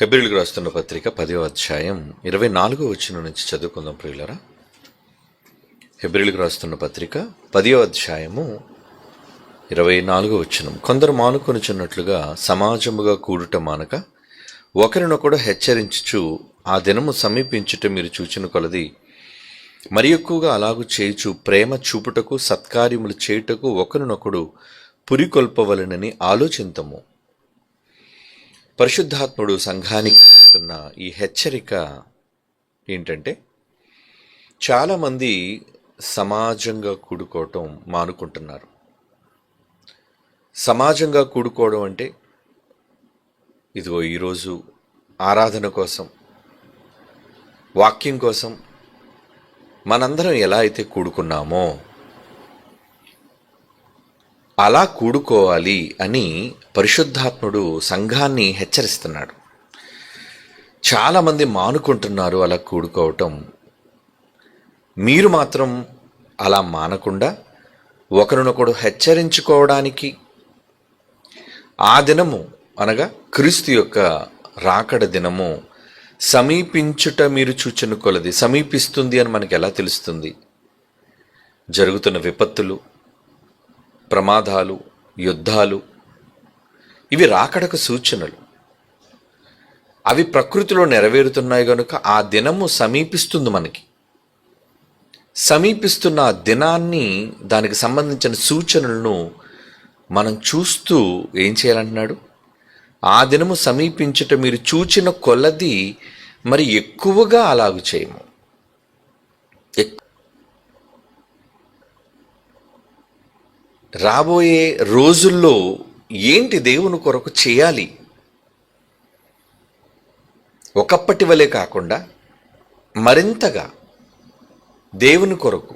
హెబ్రీయులకు రాస్తున్న పత్రిక 10వ అధ్యాయం 24వ వచనం నుంచి చదువుకుందాం ప్రియులరా. హెబ్రీయులకు రాస్తున్న పత్రిక 10వ అధ్యాయము 24వ వచనం. కొందరు మానుకొనుచున్నట్లుగా సమాజముగా కూడుట మానక ఒకరినొకడు హెచ్చరించుచు ఆ దినము సమీపించుట మీరు చూచిన కొలది మరి ఎక్కువగా అలాగు చేయుచు ప్రేమ చూపుటకు సత్కార్యములు చేయుటకు ఒకరినొకడు పురికొల్పవలనని ఆలోచింతము. పరిశుద్ధాత్ముడు సంఘానికి ఇస్తున్న ఈ హెచ్చరిక ఏంటంటే, చాలామంది సమాజంగా కూడుకోవటం మానుకుంటున్నారు. సమాజంగా కూడుకోవడం అంటే ఇదిగో ఈరోజు ఆరాధన కోసం, వాక్యం కోసం మనందరం ఎలా అయితే కూడుకున్నామో అలా కూడుకోవాలి అని పరిశుద్ధాత్ముడు సంఘాన్ని హెచ్చరిస్తున్నాడు. చాలామంది మానుకుంటున్నారు అలా కూడుకోవటం. మీరు మాత్రం అలా మానకుండా ఒకరినొకడు హెచ్చరించుకోవడానికి ఆ దినము అనగా క్రీస్తు యొక్క రాకడ దినము సమీపించుట మీరు చూచిన కొలది సమీపిస్తుంది అని మనకి ఎలా తెలుస్తుంది? జరుగుతున్న విపత్తులు, ప్రమాదాలు, యుద్ధాలు ఇవి రాకడకు సూచనలు. అవి ప్రకృతిలో నెరవేరుతున్నాయి కనుక ఆ దినము సమీపిస్తుంది. మనకి సమీపిస్తున్న ఆ దినాన్ని, దానికి సంబంధించిన సూచనలను మనం చూస్తూ ఏం చేయాలంటున్నాడు? ఆ దినము సమీపించుట మీరు చూచిన కొలది మరి ఎక్కువగా అలాగు చేయము. రాబోయే రోజుల్లో ఏంటి దేవుని కొరకు చేయాలి? ఒకప్పటి వలె కాకుండా మరింతగా దేవుని కొరకు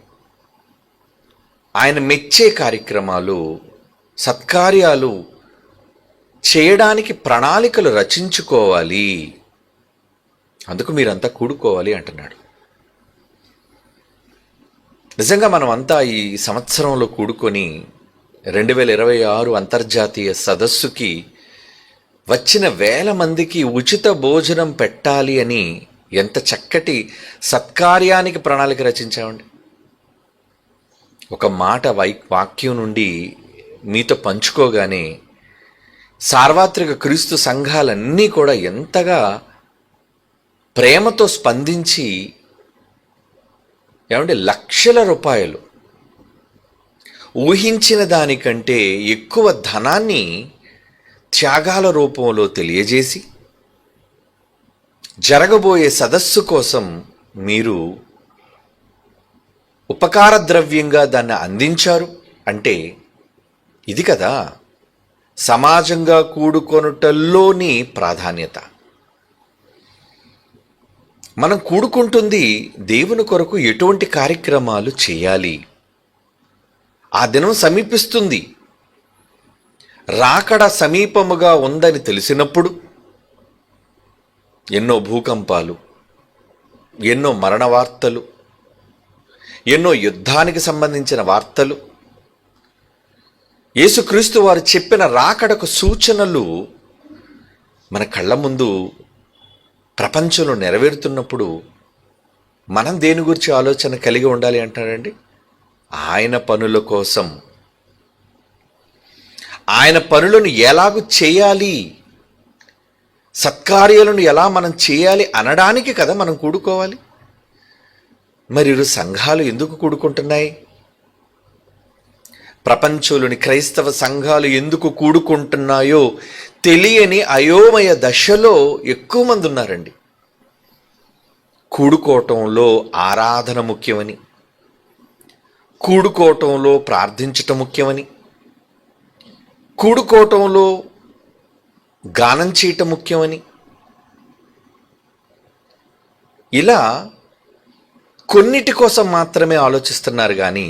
ఆయన మెచ్చే కార్యక్రమాలు, సత్కార్యాలు చేయడానికి ప్రణాళికలు రచించుకోవాలి. అందుకు మీరంతా కూడుకోవాలి అంటున్నాడు. నిజంగా మనమంతా ఈ సంవత్సరంలో కూడుకొని 2026 అంతర్జాతీయ సదస్సుకి వచ్చిన వేల మందికి ఉచిత భోజనం పెట్టాలి అని ఎంత చక్కటి సత్కార్యానికి ప్రణాళిక రచించామండి. ఒక మాట వాక్యం నుండి మీతో పంచుకోగానే సార్వత్రిక క్రీస్తు సంఘాలన్నీ కూడా ఎంతగా ప్రేమతో స్పందించి లక్షల రూపాయలు, ఊహించిన దానికంటే ఎక్కువ ధనాన్ని త్యాగాల రూపంలో తెలియజేసి జరగబోయే సదస్సు కోసం మీరు ఉపకార ద్రవ్యంగా దాన్ని అందించారు అంటే ఇది కదా సమాజంగా కూడుకొనుటల్లోని ప్రాధాన్యత. మనం కూడుకుంటుంది దేవుని కొరకు ఎటువంటి కార్యక్రమాలు చేయాలి. ఆ దినం సమీపిస్తుంది, రాకడ సమీపముగా ఉందని తెలిసినప్పుడు ఎన్నో భూకంపాలు, ఎన్నో మరణ వార్తలు, ఎన్నో యుద్ధానికి సంబంధించిన వార్తలు, యేసుక్రీస్తు వారు చెప్పిన రాకడకు సూచనలు మన కళ్ళ ముందు ప్రపంచంలో నెరవేరుతున్నప్పుడు మనం దేని గురించి ఆలోచన కలిగి ఉండాలి అంటారండి? ఆయన పనుల కోసం, ఆయన పనులను ఎలాగూ చేయాలి, సత్కార్యాలను ఎలా మనం చేయాలి అనడానికి కదా మనం కూడుకోవాలి. మరి సంఘాలు ఎందుకు కూడుకుంటున్నాయి? ప్రపంచంలోని క్రైస్తవ సంఘాలు ఎందుకు కూడుకుంటున్నాయో తెలియని అయోమయ దశలో ఎక్కువ మంది ఉన్నారండి. కూడుకోవటంలో ఆరాధన ముఖ్యమని, కూడుకోవటంలో ప్రార్థించటం ముఖ్యమని, కూడుకోవటంలో గానం చేయటం ముఖ్యమని, ఇలా కొన్నిటి కోసం మాత్రమే ఆలోచిస్తున్నారు. కానీ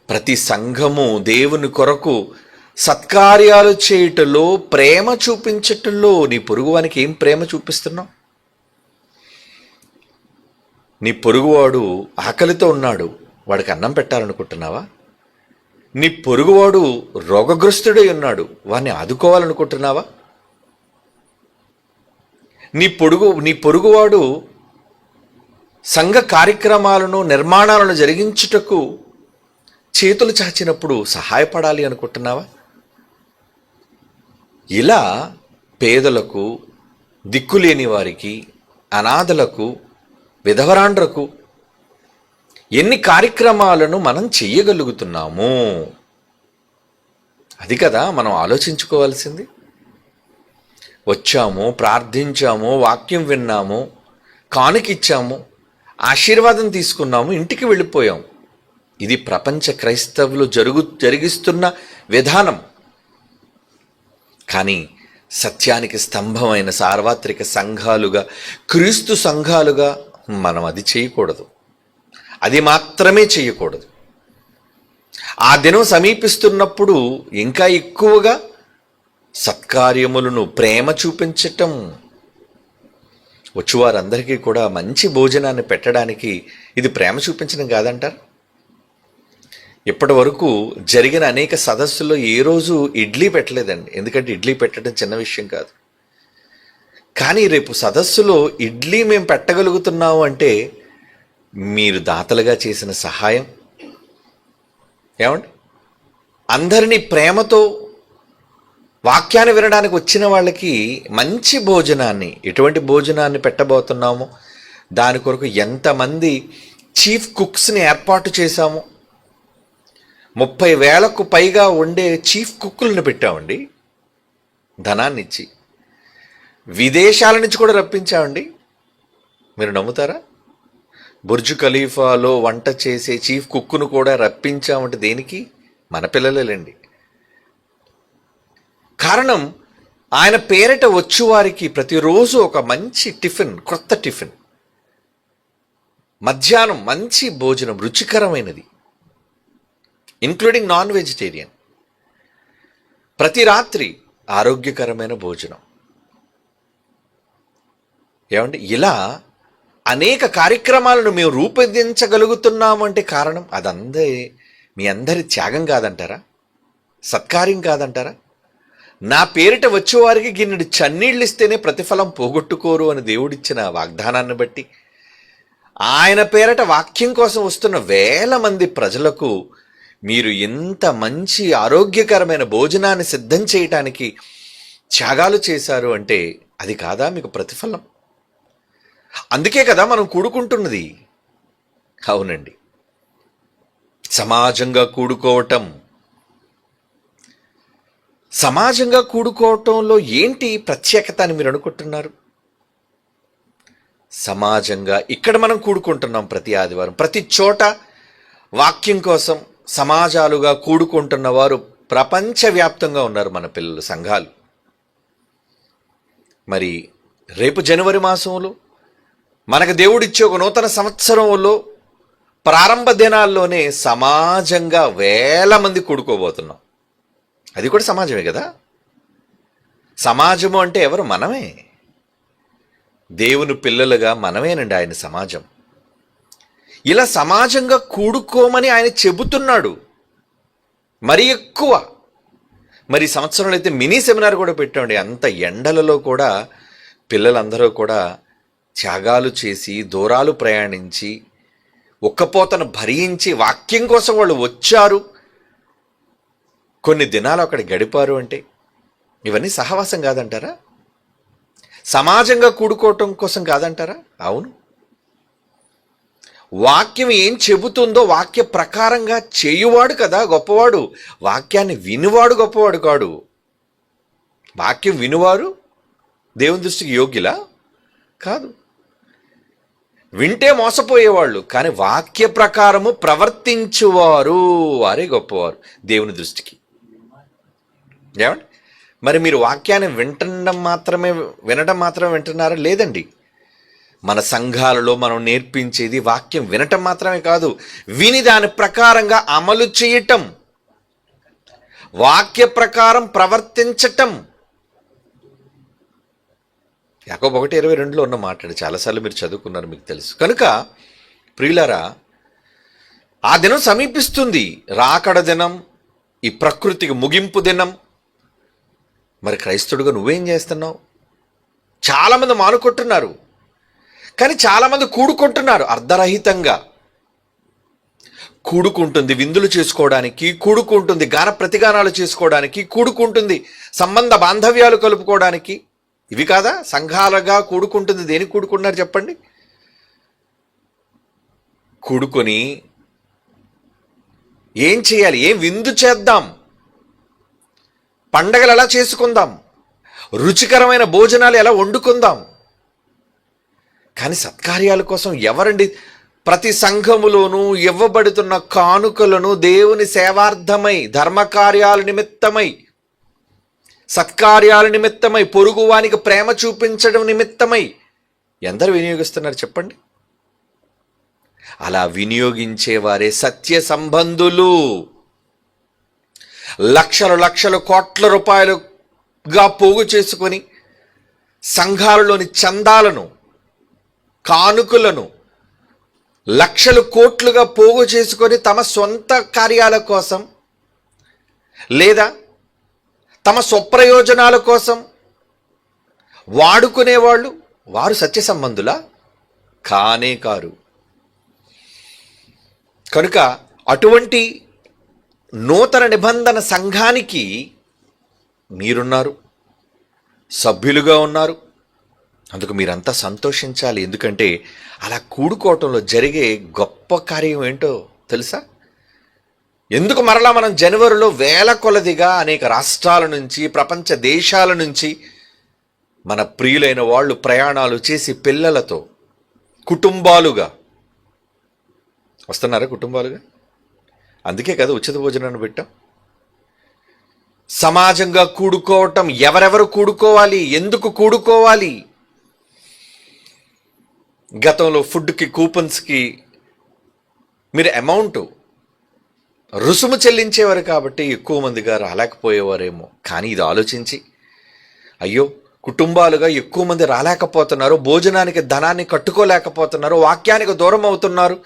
ప్రతి సంఘము దేవుని కొరకు సత్కార్యాలు చేయుటలో, ప్రేమ చూపించటంలో, నీ పొరుగువానికి ఏం ప్రేమ చూపిస్తున్నావు? నీ పొరుగువాడు ఆకలితో ఉన్నాడు, వాడికి అన్నం పెట్టాలనుకుంటున్నావా? నీ పొరుగువాడు రోగగ్రస్తుడై ఉన్నాడు, వాడిని ఆదుకోవాలనుకుంటున్నావా? నీ పొరుగువాడు సంఘ కార్యక్రమాలను నిర్మాణాలను జరిగించుటకు చేతులు చాచినప్పుడు సహాయపడాలి అనుకుంటున్నావా? ఇలా పేదలకు, దిక్కులేని వారికి, అనాథలకు, విధవరాండ్రకు ఎన్ని కార్యక్రమాలను మనం చెయ్యగలుగుతున్నాము? అది కదా మనం ఆలోచించుకోవాల్సింది. వచ్చాము, ప్రార్థించాము, వాక్యం విన్నాము, కానుకిచ్చాము, ఆశీర్వాదం తీసుకున్నాము, ఇంటికి వెళ్ళిపోయాం. ఇది ప్రపంచ క్రైస్తవులు జరిగిస్తున్న విధానం. కానీ సత్యానికి స్తంభమైన సార్వత్రిక సంఘాలుగా, క్రీస్తు సంఘాలుగా మనం అది చేయకూడదు. అది మాత్రమే చేయకూడదు. ఆ దినం సమీపిస్తున్నప్పుడు ఇంకా ఎక్కువగా సత్కార్యములను ప్రేమ చూపించటం, వచ్చువారందరికీ కూడా మంచి భోజనాన్ని పెట్టడానికి ఇది ప్రేమ చూపించడం కాదంటారు? ఇప్పటి వరకు జరిగిన అనేక సదస్సుల్లో ఏ రోజు ఇడ్లీ పెట్టలేదండి. ఎందుకంటే ఇడ్లీ పెట్టడం చిన్న విషయం కాదు. కానీ రేపు సదస్సులో ఇడ్లీ మేము పెట్టగలుగుతున్నాము అంటే మీరు దాతలుగా చేసిన సహాయం. ఏమండి, అందరినీ ప్రేమతో వాక్యాన్ని వినడానికి వచ్చిన వాళ్ళకి మంచి భోజనాన్ని, ఎటువంటి భోజనాన్ని పెట్టబోతున్నామో దాని కొరకు ఎంతమంది చీఫ్ కుక్స్ని ఏర్పాటు చేశాము. 30,000కు పైగా ఉండే చీఫ్ కుక్కులను పెట్టామండి. ధనాన్ని ఇచ్చి విదేశాల నుంచి కూడా రప్పించామండి. మీరు నమ్ముతారా? బుర్జ్ ఖలీఫాలో వంట చేసే చీఫ్ కుక్కును కూడా రప్పించామంటే దేనికి? మన పిల్లలేండి. కారణం, ఆయన పేరిట వచ్చువారికి ప్రతిరోజు ఒక మంచి టిఫిన్, కొత్త టిఫిన్, మధ్యాహ్నం మంచి భోజనం, రుచికరమైనది, ఇంక్లూడింగ్ నాన్ వెజిటేరియన్, ప్రతి రాత్రి ఆరోగ్యకరమైన భోజనం. ఏమండి, ఇలా అనేక కార్యక్రమాలను మేము రూపొందించగలుగుతున్నామంటే కారణం మీ అందరి త్యాగం కాదంటారా? సత్కార్యం కాదంటారా? నా పేరిట వచ్చేవారికి గిన్నెడు చన్నీళ్ళు ఇస్తేనే ప్రతిఫలం పోగొట్టుకోరు అని దేవుడిచ్చిన వాగ్దానాన్ని బట్టి, ఆయన పేరిట వాక్యం కోసం వస్తున్న వేల మంది ప్రజలకు మీరు ఎంత మంచి ఆరోగ్యకరమైన భోజనాన్ని సిద్ధం చేయటానికి త్యాగాలు చేశారు అంటే అది కాదా మీకు ప్రతిఫలం? అందుకే కదా మనం కూడుకుంటున్నది. అవునండి, సమాజంగా కూడుకోవటం. సమాజంగా కూడుకోవటంలో ఏంటి ప్రత్యేకత అని మీరు అనుకుంటున్నారు? సమాజంగా ఇక్కడ మనం కూడుకుంటున్నాం ప్రతి ఆదివారం. ప్రతి చోట వాక్యం కోసం సమాజాలుగా కూడుకుంటున్న వారు ప్రపంచవ్యాప్తంగా ఉన్నారు మన పిల్లలు, సంఘాలు. మరి రేపు జనవరి మాసంలో మనకు దేవుడిచ్చే ఒక నూతన సంవత్సరంలో ప్రారంభ దినాల్లోనే సమాజంగా వేల మంది కూడుకోబోతున్నాం. అది కూడా సమాజమే కదా. సమాజము అంటే ఎవరు? మనమే. దేవుని పిల్లలుగా మనమేనండి ఆయన సమాజం. ఇలా సమాజంగా కూడుకోమని ఆయన చెబుతున్నాడు. మరి ఎక్కువ, మరి సంవత్సరంలో అయితే మినీ సెమినార్ కూడా పెట్టండి. అంత ఎండలలో కూడా పిల్లలందరూ కూడా త్యాగాలు చేసి, దూరాలు ప్రయాణించి, ఒక్కపోతను భరించి వాక్యం కోసం వాళ్ళు వచ్చారు, కొన్ని దినాలు అక్కడ గడిపారు అంటే ఇవన్నీ సహవాసం కాదంటారా? సమాజంగా కూడుకోవటం కోసం కాదంటారా? అవును. వాక్యం ఏం చెబుతుందో వాక్య ప్రకారంగా చేయువాడు కదా గొప్పవాడు. వాక్యాన్ని వినువాడు గొప్పవాడు కాడు. వాక్యం వినువారు దేవుని దృష్టికి యోగ్యులా? కాదు. వింటే మోసపోయేవాళ్ళు, కానీ వాక్య ప్రకారము ప్రవర్తించువారు వారే గొప్పవారు దేవుని దృష్టికి. ఏమండి, మరి మీరు వాక్యాన్ని వినడం మాత్రమే వింటున్నారా? లేదండి. మన సంఘాలలో మనం నేర్పించేది వాక్యం వినటం మాత్రమే కాదు, విని దాని ప్రకారంగా అమలు చేయటం, వాక్య ప్రకారం ప్రవర్తించటం. యాకోబు 1:22లో ఉన్న మాట్లాడి చాలాసార్లు మీరు చదువుకున్నారు, మీకు తెలుసు. కనుక ప్రియులారా, ఆ దినం సమీపిస్తుంది, రాకడ దినం, ఈ ప్రకృతికి ముగింపు దినం. మరి క్రైస్తవుడిగా నువ్వేం చేస్తున్నావు? చాలామంది మానుకుంటున్నారు, కానీ చాలామంది కూడుకుంటున్నారు అర్ధరహితంగా. కూడుకుంటుంది విందులు చేసుకోవడానికి, కూడుకుంటుంది గాన ప్రతిగానాలు చేసుకోవడానికి, కూడుకుంటుంది సంబంధ బాంధవ్యాలు కలుపుకోవడానికి. ఇవి కాదా సంఘాలుగా కూడుకుంటుంది? దేనికి కూడుకుంటున్నారు చెప్పండి? కూడుకొని ఏం చేయాలి? ఏం విందు చేద్దాం, పండగలు ఎలా చేసుకుందాం, రుచికరమైన భోజనాలు ఎలా వండుకుందాం. కానీ సత్కార్యాల కోసం ఎవరండి? ప్రతి సంఘములోనూ ఇవ్వబడుతున్న కానుకలను దేవుని సేవార్థమై, ధర్మకార్యాల నిమిత్తమై, సత్కార్యాల నిమిత్తమై, పొరుగువానికి ప్రేమ చూపించడం నిమిత్తమై ఎందరు వినియోగిస్తున్నారు చెప్పండి? అలా వినియోగించేవారే సత్య సంబంధులు. లక్షలు లక్షలు కోట్ల రూపాయలుగా పోగు చేసుకొని సంఘాలలోని చందాలను, కానుకలను లక్షలు కోట్లుగా పోగు చేసుకొని తమ సొంత కార్యాల కోసం లేదా తమ స్వప్రయోజనాల కోసం వాడుకునేవాళ్ళు వారు సత్య సంబంధులా? కానే కారు. కనుక అటువంటి నూతన నిబంధన సంఘానికి మీరున్నారు, సభ్యులుగా ఉన్నారు. అందుకు మీరంతా సంతోషించాలి. ఎందుకంటే అలా కూడుకోవటంలో జరిగే గొప్ప కార్యం ఏంటో తెలుసా? ఎందుకు మరలా మనం జనవరిలో వేల కొలదిగా అనేక రాష్ట్రాల నుంచి, ప్రపంచ దేశాల నుంచి మన ప్రియులైన వాళ్ళు ప్రయాణాలు చేసి పిల్లలతో కుటుంబాలుగా వస్తున్నారా? కుటుంబాలుగా. అందుకే కదా ఉచిత భోజనాన్ని పెట్టాం. సమాజంగా కూడుకోవటం. ఎవరెవరు కూడుకోవాలి? ఎందుకు కూడుకోవాలి? గతంలో ఫుడ్కి, కూపన్స్కి మీరు అమౌంట్ రుసుము చెల్లించేవారు కాబట్టి ఎక్కువ మందిగా రాలేకపోయేవారేమో. కానీ ఇది ఆలోచించి, అయ్యో కుటుంబాలుగా ఎక్కువ మంది రాలేకపోతున్నారు, భోజనానికి ధనాన్ని కట్టుకోలేకపోతున్నారు, వాక్యానికి దూరం అవుతున్నారు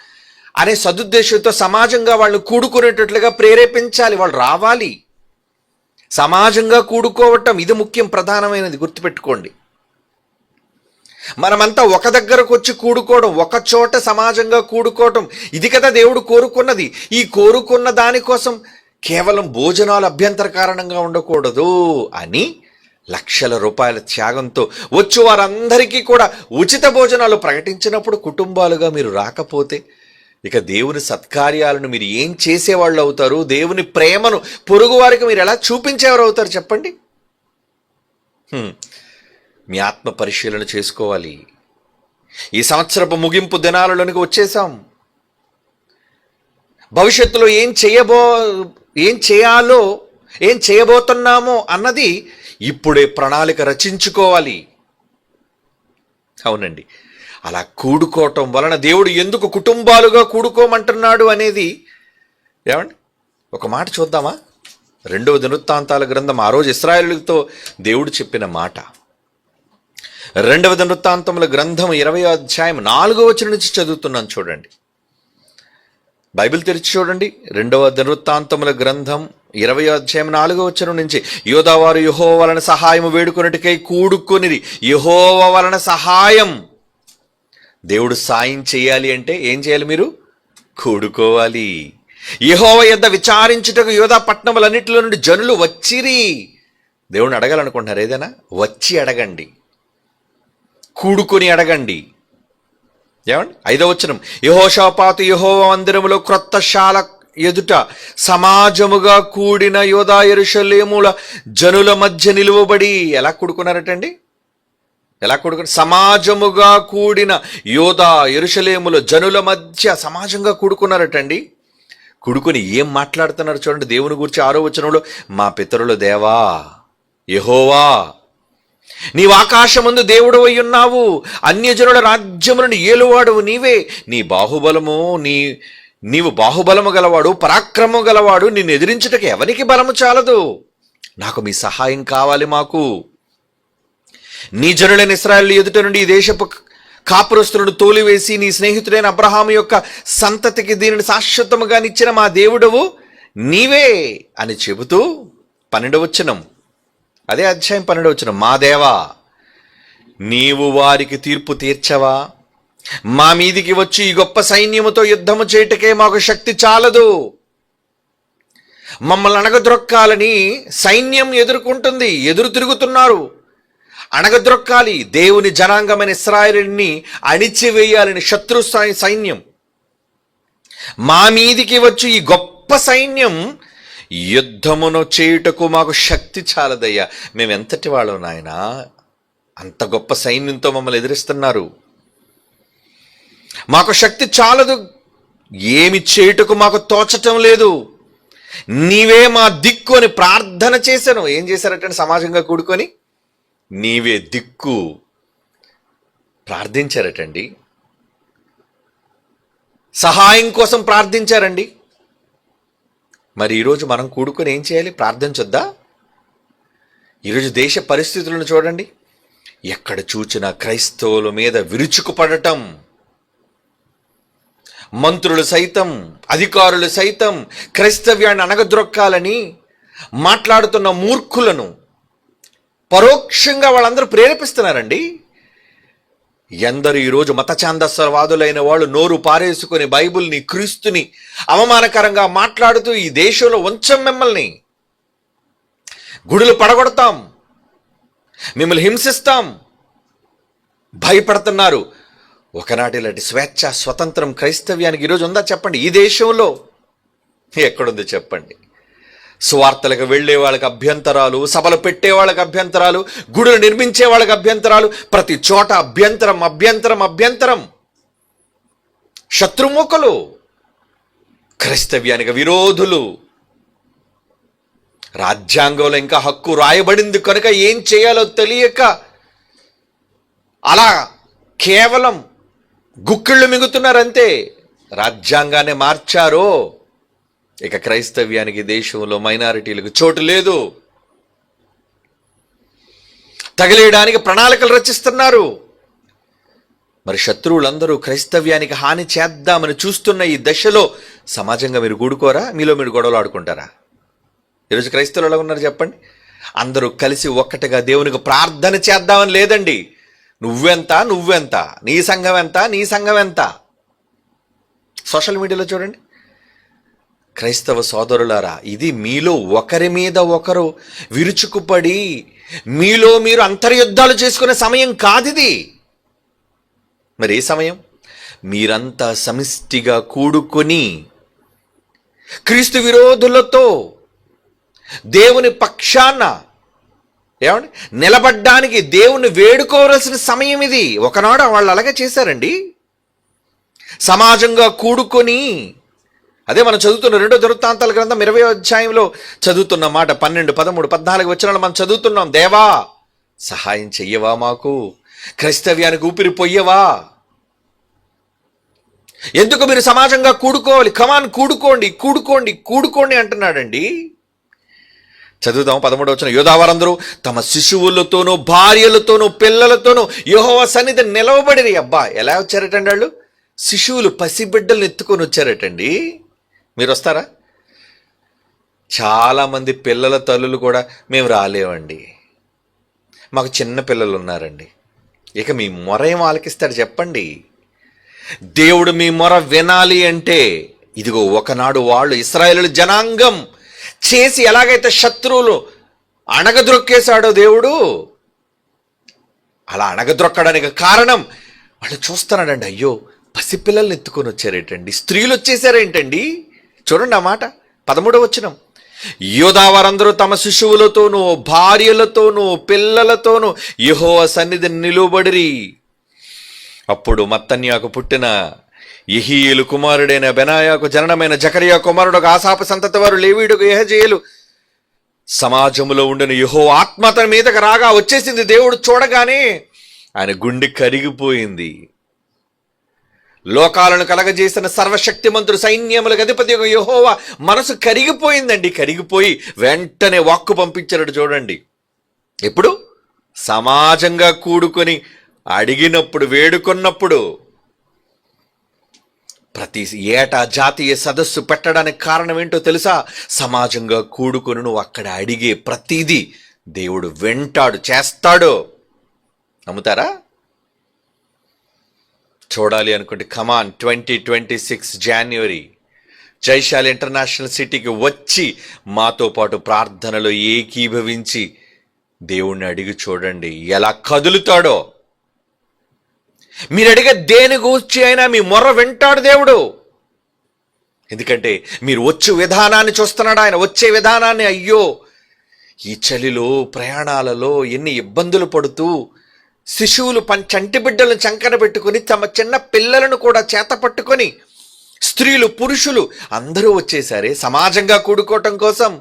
అనే సదుద్దేశంతో సమాజంగా వాళ్ళు కూడుకునేటట్లుగా ప్రేరేపించాలి. వాళ్ళు రావాలి. సమాజంగా కూడుకోవటం ఇది ముఖ్యం, ప్రధానమైనది. గుర్తుపెట్టుకోండి. మనమంతా ఒక దగ్గరకు వచ్చి కూడుకోవడం, ఒక చోట సమాజంగా కూడుకోవటం, ఇది కదా దేవుడు కోరుకున్నది. ఈ కోరుకున్న దానికోసం కేవలం భోజనాలు అభ్యంతర కారణంగా ఉండకూడదు అని లక్షల రూపాయల త్యాగంతో వచ్చు వారందరికీ కూడా ఉచిత భోజనాలు ప్రకటించినప్పుడు కుటుంబాలుగా మీరు రాకపోతే ఇక దేవుని సత్కార్యాలను మీరు ఏం చేసేవాళ్ళు అవుతారు? దేవుని ప్రేమను పొరుగు వారికి మీరు ఎలా చూపించేవారు అవుతారు చెప్పండి? మీ ఆత్మ పరిశీలన చేసుకోవాలి. ఈ సంవత్సరపు ముగింపు దినాలలోనికి వచ్చేసాం. భవిష్యత్తులో ఏం చేయాలో, ఏం చేయబోతున్నామో అన్నది ఇప్పుడే ప్రణాళిక రచించుకోవాలి. అవునండి. అలా కూడుకోవటం వలన దేవుడు ఎందుకు కుటుంబాలుగా కూడుకోమంటున్నాడు అనేది ఏమండి ఒక మాట చూద్దామా? 2వ దినవృత్తాంతాల గ్రంథం ఆ రోజు ఇశ్రాయేలుతో దేవుడు చెప్పిన మాట. 2వ దినవృత్తాంతముల గ్రంథం 20వ అధ్యాయం 4వ వచనం నుంచి చదువుతున్నాను చూడండి. బైబిల్ తెరిచి చూడండి. 2వ దినవృత్తాంతముల గ్రంథం 20వ అధ్యాయం 4వ వచనం నుంచి, యోదావారు యెహోవా వలన సహాయం వేడుకొనుటకై కూడుకొనిరి. యెహోవా వలన సహాయం. దేవుడు సాయం చేయాలి అంటే ఏం చేయాలి? మీరు కూడుకోవాలి. యెహోవా యొద్ద విచారించుటకు యోధా పట్టణములన్నిటిలో నుండి జనులు వచ్చిరి. దేవుని అడగాలనుకుంటున్నారు ఏదైనా? వచ్చి అడగండి, కూడుకొని అడగండి. ఏమండి? 5వ వచనం, యెహోషాపాతు యెహోవా మందిరములో క్రొత్త శాల ఎదుట సమాజముగా కూడిన యోధా యెరూషలేముల జనుల మధ్య నిలువబడి. ఎలా కూడుకున్నారటండి? ఎలా కూడుకున్నారు? సమాజముగా కూడిన యోధా యెరూషలేముల జనుల మధ్య సమాజంగా కూడుకున్నారటండి. కూడుకొని ఏం మాట్లాడుతున్నారు చూడండి దేవుని గురించి. 6వ వచనంలో, మా పితరుల దేవా యెహోవా, నీవు ఆకాశమందు దేవుడు అయి ఉన్నావు, అన్యజనుల రాజ్యములను ఏలువాడు నీవే. నీవు బాహుబలము గలవాడు, పరాక్రమము గలవాడు. నిన్ను ఎదిరించుటకు ఎవరికి బలము చాలదు. నాకు మీ సహాయం కావాలి. మాకు నీ జనులైన ఇశ్రాయేలు ఎదుట నుండి ఈ దేశపు కాపురస్తులను తోలివేసి నీ స్నేహితుడైన అబ్రహాము యొక్క సంతతికి దీనిని శాశ్వతముగా నిచ్చిన మా దేవుడవు నీవే అని చెబుతూ 12వ వచనం, అదే అధ్యాయం 12వ వచనం, మా దేవా నీవు వారికి తీర్పు తీర్చవా? మా మీదికి వచ్చి ఈ గొప్ప సైన్యముతో యుద్ధము చేయుటకే మాకు శక్తి చాలదు. మమ్మల్ని అణగద్రొక్కాలని సైన్యం ఎదుర్కొంటుంది, ఎదురు తిరుగుతున్నారు. అణగద్రొక్కాలి, దేవుని జనాంగమైన ఇశ్రాయేలుని అణిచివేయాలని శత్రు సైన్యం. మా మీదికి వచ్చి ఈ గొప్ప సైన్యం యుద్ధమును చేయుటకు మాకు శక్తి చాలదయ్యా. మేము ఎంతటి వాళ్ళం నాయనా, అంత గొప్ప సైన్యంతో మమ్మల్ని ఎదిరిస్తున్నారు. మాకు శక్తి చాలదు, ఏమి చేయుటకు మాకు తోచటం లేదు. నీవే మా దిక్కు అని ప్రార్థన చేశాను. ఏం చేశారటండి? సమాజంగా కూడుకొని నీవే దిక్కు ప్రార్థించారటండి. సహాయం కోసం ప్రార్థించారండి. మరి ఈరోజు మనం కూడుకొని ఏం చేయాలి? ప్రార్థించొద్దా? ఈరోజు దేశ పరిస్థితులను చూడండి. ఎక్కడ చూచినా క్రైస్తవుల మీద విరుచుకుపడటం, మంత్రులు సైతం, అధికారులు సైతం క్రైస్తవ్యాన్ని అణగద్రొక్కాలని మాట్లాడుతున్న మూర్ఖులను పరోక్షంగా వాళ్ళందరూ ప్రేరేపిస్తున్నారండి. ఎందరు ఈరోజు మత ఛాందస్సవాదులైన వాళ్ళు నోరు పారేసుకుని బైబిల్ని, క్రీస్తుని అవమానకరంగా మాట్లాడుతూ ఈ దేశంలో ఉంచం, మిమ్మల్ని గుడులు పడగొడతాం, మిమ్మల్ని హింసిస్తాం భయపడుతున్నారు. ఒకనాటి ఇలాంటి స్వేచ్ఛ, స్వతంత్రం క్రైస్తవ్యానికి ఈరోజు ఉందా చెప్పండి? ఈ దేశంలో ఎక్కడుంది చెప్పండి? సువార్తలకు వెళ్ళే వాళ్ళకి అభ్యంతరాలు, సభలు పెట్టే వాళ్ళకి అభ్యంతరాలు, గుడులు నిర్మించే వాళ్ళకి అభ్యంతరాలు, ప్రతి చోట అభ్యంతరం అభ్యంతరం అభ్యంతరం. శత్రుముఖులు, క్రైస్తవ్యానికి విరోధులు. రాజ్యాంగంలో ఇంకా హక్కు రాయబడింది కనుక ఏం చేయాలో తెలియక అలా కేవలం గుక్కిళ్ళు మింగుతున్నారంతే. రాజ్యాంగాన్ని మార్చారో ఇక క్రైస్తవ్యానికి దేశంలో మైనారిటీలకు చోటు లేదు. తగిలేయడానికి ప్రణాళికలు రచిస్తున్నారు. మరి శత్రువులందరూ క్రైస్తవ్యానికి హాని చేద్దామని చూస్తున్న ఈ దశలో సమాజంగా మీరు కూడుకోరా? మీలో మీరు గొడవలు ఆడుకుంటారా? ఈరోజు క్రైస్తవులు ఎలా ఉన్నారు చెప్పండి? అందరూ కలిసి ఒక్కటిగా దేవునికి ప్రార్థన చేద్దామని లేదండి. నువ్వెంత, నువ్వెంత, నీ సంఘం ఎంత, నీ సంఘం ఎంత. సోషల్ మీడియాలో చూడండి. క్రైస్తవ సోదరులారా, ఇది మీలో ఒకరి మీద ఒకరు విరుచుకుపడి మీలో మీరు అంతర్యుద్ధాలు చేసుకునే సమయం కాదిది. మరి ఏ సమయం? మీరంతా సమిష్టిగా కూడుకొని క్రీస్తు విరోధులతో దేవుని పక్షాన ఏమండి నిలబడ్డానికి దేవుణ్ణి వేడుకోవాల్సిన సమయం ఇది. ఒకనాడు వాళ్ళు అలాగే చేశారండి. సమాజంగా కూడుకొని, అదే మనం చదువుతున్న 2 దినవృత్తాంతాల గ్రంథం 20వ అధ్యాయంలో చదువుతున్న మాట 12, 13, 14 వచనాలు మనం చదువుతున్నాం. దేవా సహాయం చెయ్యవా, మాకు క్రైస్తవ్యానికి ఊపిరి పొయ్యవా? ఎందుకు మీరు సమాజంగా కూడుకోవాలి? కమాన్, కూడుకోండి, కూడుకోండి, కూడుకోండి అంటున్నాడండి. చదువుదాం 13వ వచనం. యోధావారందరూ తమ శిశువులతోనూ భార్యలతోనూ పిల్లలతోనూ యెహోవా సన్నిధి నిలవబడిరి. అబ్బా, ఎలా వచ్చారటండి వాళ్ళు? శిశువులు, పసిబిడ్డలను ఎత్తుకొని వచ్చారటండి. మీరు వస్తారా? చాలామంది పిల్లల తల్లులు కూడా మేము రాలేమండి, మాకు చిన్న పిల్లలు ఉన్నారండి. ఇక మీ మొర ఏం ఆలకిస్తాడు చెప్పండి? దేవుడు మీ మొర వినాలి అంటే ఇదిగో ఒకనాడు వాళ్ళు ఇశ్రాయేలు జనాంగం చేసి ఎలాగైతే శత్రువులు అణగద్రొక్కేశాడో దేవుడు, అలా అణగద్రొక్కడానికి కారణం వాళ్ళు చూస్తున్నాడండి. అయ్యో, పసిపిల్లల్ని ఎత్తుకొని వచ్చారేంటండి, స్త్రీలు వచ్చేసారేంటండి. చూడండి ఆ మాట 13వ వచనం. యోధావారందరూ తమ శిశువులతోనూ భార్యలతోనూ పిల్లలతోనూ యెహోవా సన్నిధి నిలువబడిరి. అప్పుడు మత్తన్యాకు పుట్టిన యెహీయేలు కుమారుడైన బెనాయాకు జననమైన జకరియా కుమారుడు ఆసాపు సంతతి వారు లేవీయుడు యెహజీయేలు సమాజంలో ఉండిన యెహోవా ఆత్మ అతని మీదకి రాగా వచ్చేసింది. దేవుడు చూడగానే ఆయన గుండె కరిగిపోయింది. లోకాలను కలగజేసిన సర్వశక్తిమంతుడు సైన్యములకు అధిపతి యెహోవా మనసు కరిగిపోయిందండి. కరిగిపోయి వెంటనే వాక్కు పంపించాడు. చూడండి, ఎప్పుడు? సమాజంగా కూడుకొని అడిగినప్పుడు, వేడుకున్నప్పుడు. ప్రతి ఏటా జాతీయ సదస్సు పెట్టడానికి కారణం ఏంటో తెలుసా? సమాజంగా కూడుకొని నువ్వు అక్కడ అడిగే ప్రతిదీ దేవుడు వింటాడు, చేస్తాడు. నమ్ముతారా? చూడాలి అనుకుంటే కమాన్, 2026 జనవరి జైశాలి ఇంటర్నేషనల్ సిటీకి వచ్చి మాతో పాటు ప్రార్థనలో ఏకీభవించి దేవుణ్ణి అడిగి చూడండి ఎలా కదులుతాడో. మీరు అడిగే దేని గూర్చి అయినా మీ మొర్ర వింటాడు దేవుడు. ఎందుకంటే మీరు వచ్చే విధానాన్ని చూస్తున్నాడు ఆయన, వచ్చే విధానాన్ని. అయ్యో, ఈ చలిలో ప్రయాణాలలో ఎన్ని ఇబ్బందులు పడుతూ శిశువులు చంటి బిడ్డలను చంకన పెట్టుకుని తమ చిన్న పిల్లలను కూడా చేత పట్టుకొని స్త్రీలు పురుషులు అందరూ వచ్చేసారే సమాజంగా కూడుకోవటం కోసం.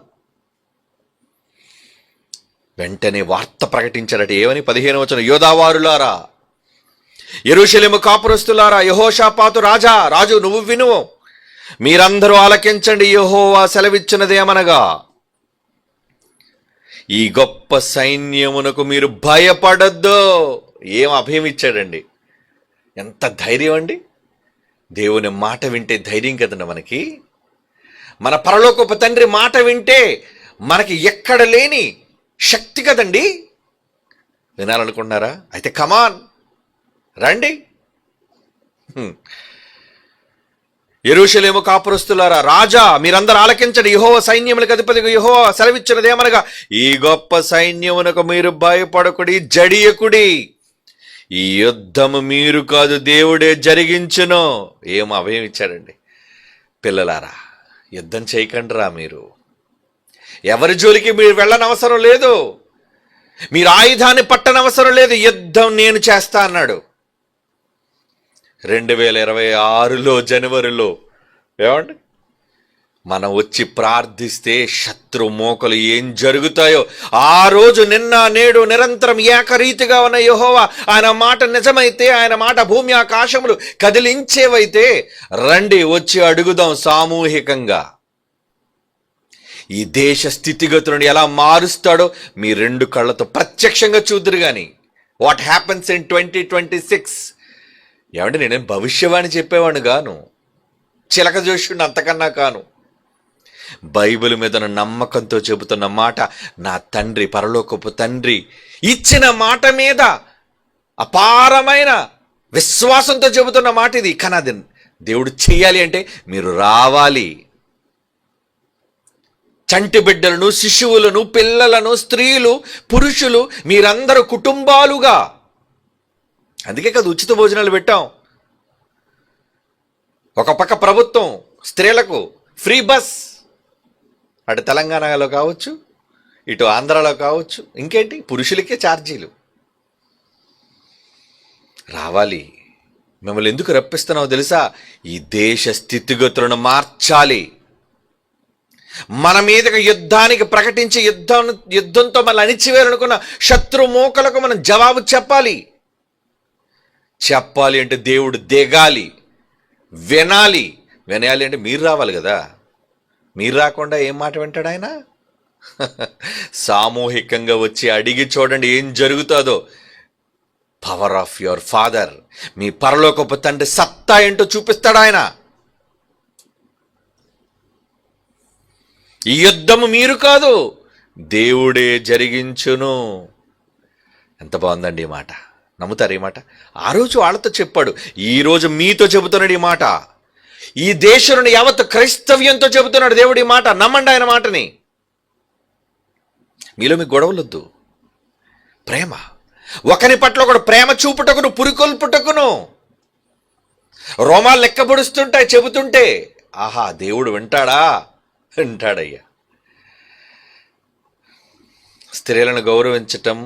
వెంటనే వార్త ప్రకటించారట. ఏమని? 15వ వచనం, యోధావారులారా, యెరూషలేము కాపురస్తులారా, యెహోషాపాతు రాజు నువ్వు వినుము, మీరందరూ ఆలకించండి. యెహోవా సెలవిచ్చినదేమనగా, ఈ గొప్ప సైన్యమునకు మీరు భయపడద్దు. ఏం అభయం ఇచ్చాడండి! ఎంత ధైర్యం అండి! దేవుని మాట వింటే ధైర్యం కదండి మనకి. మన పరలోకపు తండ్రి మాట వింటే మనకి ఎక్కడ లేని శక్తి కదండి. వినాలనుకుంటున్నారా? అయితే కమాన్, రండి. యెరూషలేము కాపురస్తులారా, రాజా మీరందరూ ఆలకించండి. యెహోవా సైన్యములకు అధిపతిగా యెహోవా సెలవిచ్చినదేమనగా, ఈ గొప్ప సైన్యమునకు మీరు భయపడకుడి, జడియకుడి. ఈ యుద్ధము మీరు కాదు, దేవుడే జరిగించును. ఏం అభయం ఇచ్చాడండి! పిల్లలారా, యుద్ధం చేయకండిరా. మీరు ఎవరి జోలికి మీరు వెళ్ళనవసరం లేదు. మీరు ఆయుధాన్ని పట్టనవసరం లేదు. యుద్ధం నేను చేస్తా అన్నాడు 2026లో జనవరిలో. ఏమండి, మనం వచ్చి ప్రార్థిస్తే శత్రు మోకలు ఏం జరుగుతాయో ఆ రోజు, నిన్న నేడు నిరంతరం ఏకరీతిగా ఉన్న యెహోవా ఆయన మాట నిజమైతే, ఆయన మాట భూమి ఆకాశములు కదిలించేవైతే, రండి వచ్చి అడుగుదాం సామూహికంగా. ఈ దేశ స్థితిగతులను ఎలా మారుస్తాడో మీ 2 కళ్ళతో ప్రత్యక్షంగా చూద్దరు కానీ. What happens in 2026? ఏమంటే నేనేం భవిష్యవాణి చెప్పేవాడిని గాను, చిలక జోష్యుడిని అంతకన్నా కాను. బైబిల్ మీద నమ్మకంతో చెబుతున్న మాట, నా తండ్రి, పరలోకపు తండ్రి ఇచ్చిన మాట మీద అపారమైన విశ్వాసంతో చెబుతున్న మాట ఇది. కానీ అది దేవుడు చెయ్యాలి అంటే మీరు రావాలి. చంటి బిడ్డలను, శిశువులను, పిల్లలను, స్త్రీలు, పురుషులు మీరందరూ కుటుంబాలుగా. అందుకే కదా ఉచిత భోజనాలు పెట్టాం. ఒక పక్క ప్రభుత్వం స్త్రీలకు ఫ్రీ బస్, అటు తెలంగాణలో కావచ్చు, ఇటు ఆంధ్రాలో కావచ్చు, ఇంకేంటి పురుషులకే ఛార్జీలు. రావాలి. మిమ్మల్ని ఎందుకు రప్పిస్తున్నావో తెలుసా? ఈ దేశ స్థితిగతులను మార్చాలి. మన మీదకి యుద్ధానికి ప్రకటించి యుద్ధంతో మళ్ళీ అణిచివేయాలనుకున్న శత్రు మోకలకు మనం జవాబు చెప్పాలి. చెప్పాలి అంటే దేవుడు దిగాలి, వినాలి. వినాలి అంటే మీరు రావాలి కదా. మీరు రాకుండా ఏం మాట వింటాడు ఆయన? సామూహికంగా వచ్చి అడిగి చూడండి ఏం జరుగుతుందో. పవర్ ఆఫ్ యువర్ ఫాదర్, మీ పరలోకపు తండ్రి సత్తా ఏంటో చూపిస్తాడు ఆయన. ఈ యుద్ధము మీరు కాదు, దేవుడే జరిగించును. ఎంత బాగుందండి ఈ మాట. నమ్ముతారు ఈ మాట? ఆ రోజు వాళ్ళతో చెప్పాడు, ఈరోజు మీతో చెబుతున్నాడు ఈ మాట. ఈ దేశంలో యావత్ క్రైస్తవ్యంతో చెబుతున్నాడు దేవుడు ఈ మాట. నమ్మండి ఆయన మాటని. మీలో మీకు గొడవలొద్దు, ప్రేమ. ఒకరి పట్ల ఒకడు ప్రేమ చూపుటకును, పురికొల్పుటకును. రోమాలు లెక్కబడుస్తుంటాయి చెబుతుంటే. ఆహా, దేవుడు వింటాడా? వింటాడయ్యా. స్త్రీలను గౌరవించటం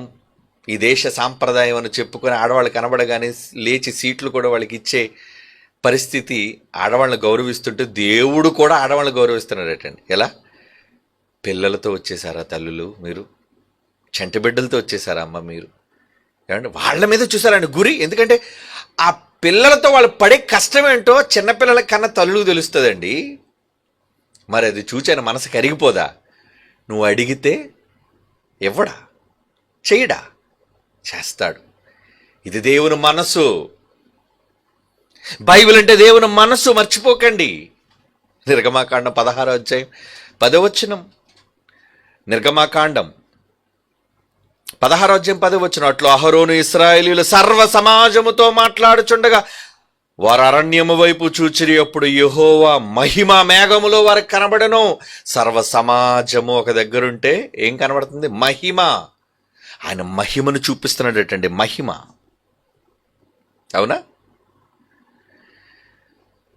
ఈ దేశ సాంప్రదాయం అని చెప్పుకొని ఆడవాళ్ళు కనబడగానే లేచి సీట్లు కూడా వాళ్ళకి ఇచ్చే పరిస్థితి. ఆడవాళ్ళని గౌరవిస్తుంటే దేవుడు కూడా ఆడవాళ్ళని గౌరవిస్తున్నాడటండి. ఎలా? పిల్లలతో వచ్చేసారా తల్లులు మీరు? చంటి బిడ్డలతో వచ్చేసారా అమ్మ మీరు? ఏమంటే వాళ్ళ మీద చూసారండి గురి. ఎందుకంటే ఆ పిల్లలతో వాళ్ళు పడే కష్టం ఏంటో చిన్నపిల్లల కన్నా తల్లులకు తెలుస్తుందండి. మరి అది చూచాను మనసు కరిగిపోదా? నువ్వు అడిగితే ఇవ్వడా? చెయ్యడా? చేస్తాడు. ఇది దేవుని మనసు. బైబిల్ అంటే దేవుని మనసు, మర్చిపోకండి. నిర్గమాకాండం 16వ అధ్యాయం 10వ వచనం. నిర్గమాకాండం 16:10 అట్లు అహరోను ఇశ్రాయేలీయులు సర్వ సమాజముతో మాట్లాడుచుండగా వారు అరణ్యము వైపు చూచిరి. అప్పుడు యెహోవా మహిమ మేఘములో వారికి కనబడెను. సర్వ సమాజము ఒక దగ్గరుంటే ఏం కనబడుతుంది? మహిమ. ఆయన మహిమను చూపిస్తున్నాడటండి. మహిమ. అవునా?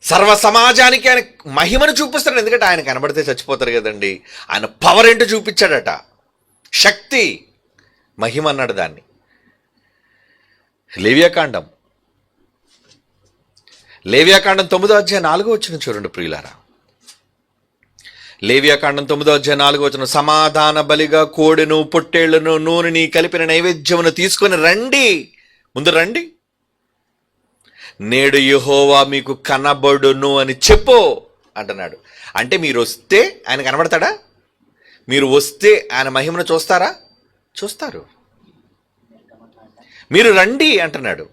సర్వ సమాజానికి ఆయన మహిమను చూపిస్తున్నాడు. ఎందుకంటే ఆయన కనబడితే చచ్చిపోతారు కదండి. ఆయన పవర్ ఏంటో చూపించాడట. శక్తి, మహిమ అన్నాడు దాన్ని. లేవియాకాండం 9:4 చూడండి ప్రియులారా. లేవియాకాండం 9:4 సమాధాన బలిగా కోడెను, పొట్టేళ్లను, నూనెని కలిపిన నైవేద్యమును తీసుకొని రండి. ముందు రండి. నేడు యెహోవా మీకు కనబడును అని చెప్పు అంటున్నాడు. అంటే మీరు వస్తే ఆయన కనబడతాడా? మీరు వస్తే ఆయన మహిమను చూస్తారా? చూస్తారు. మీరు రండి అంటున్నాడు.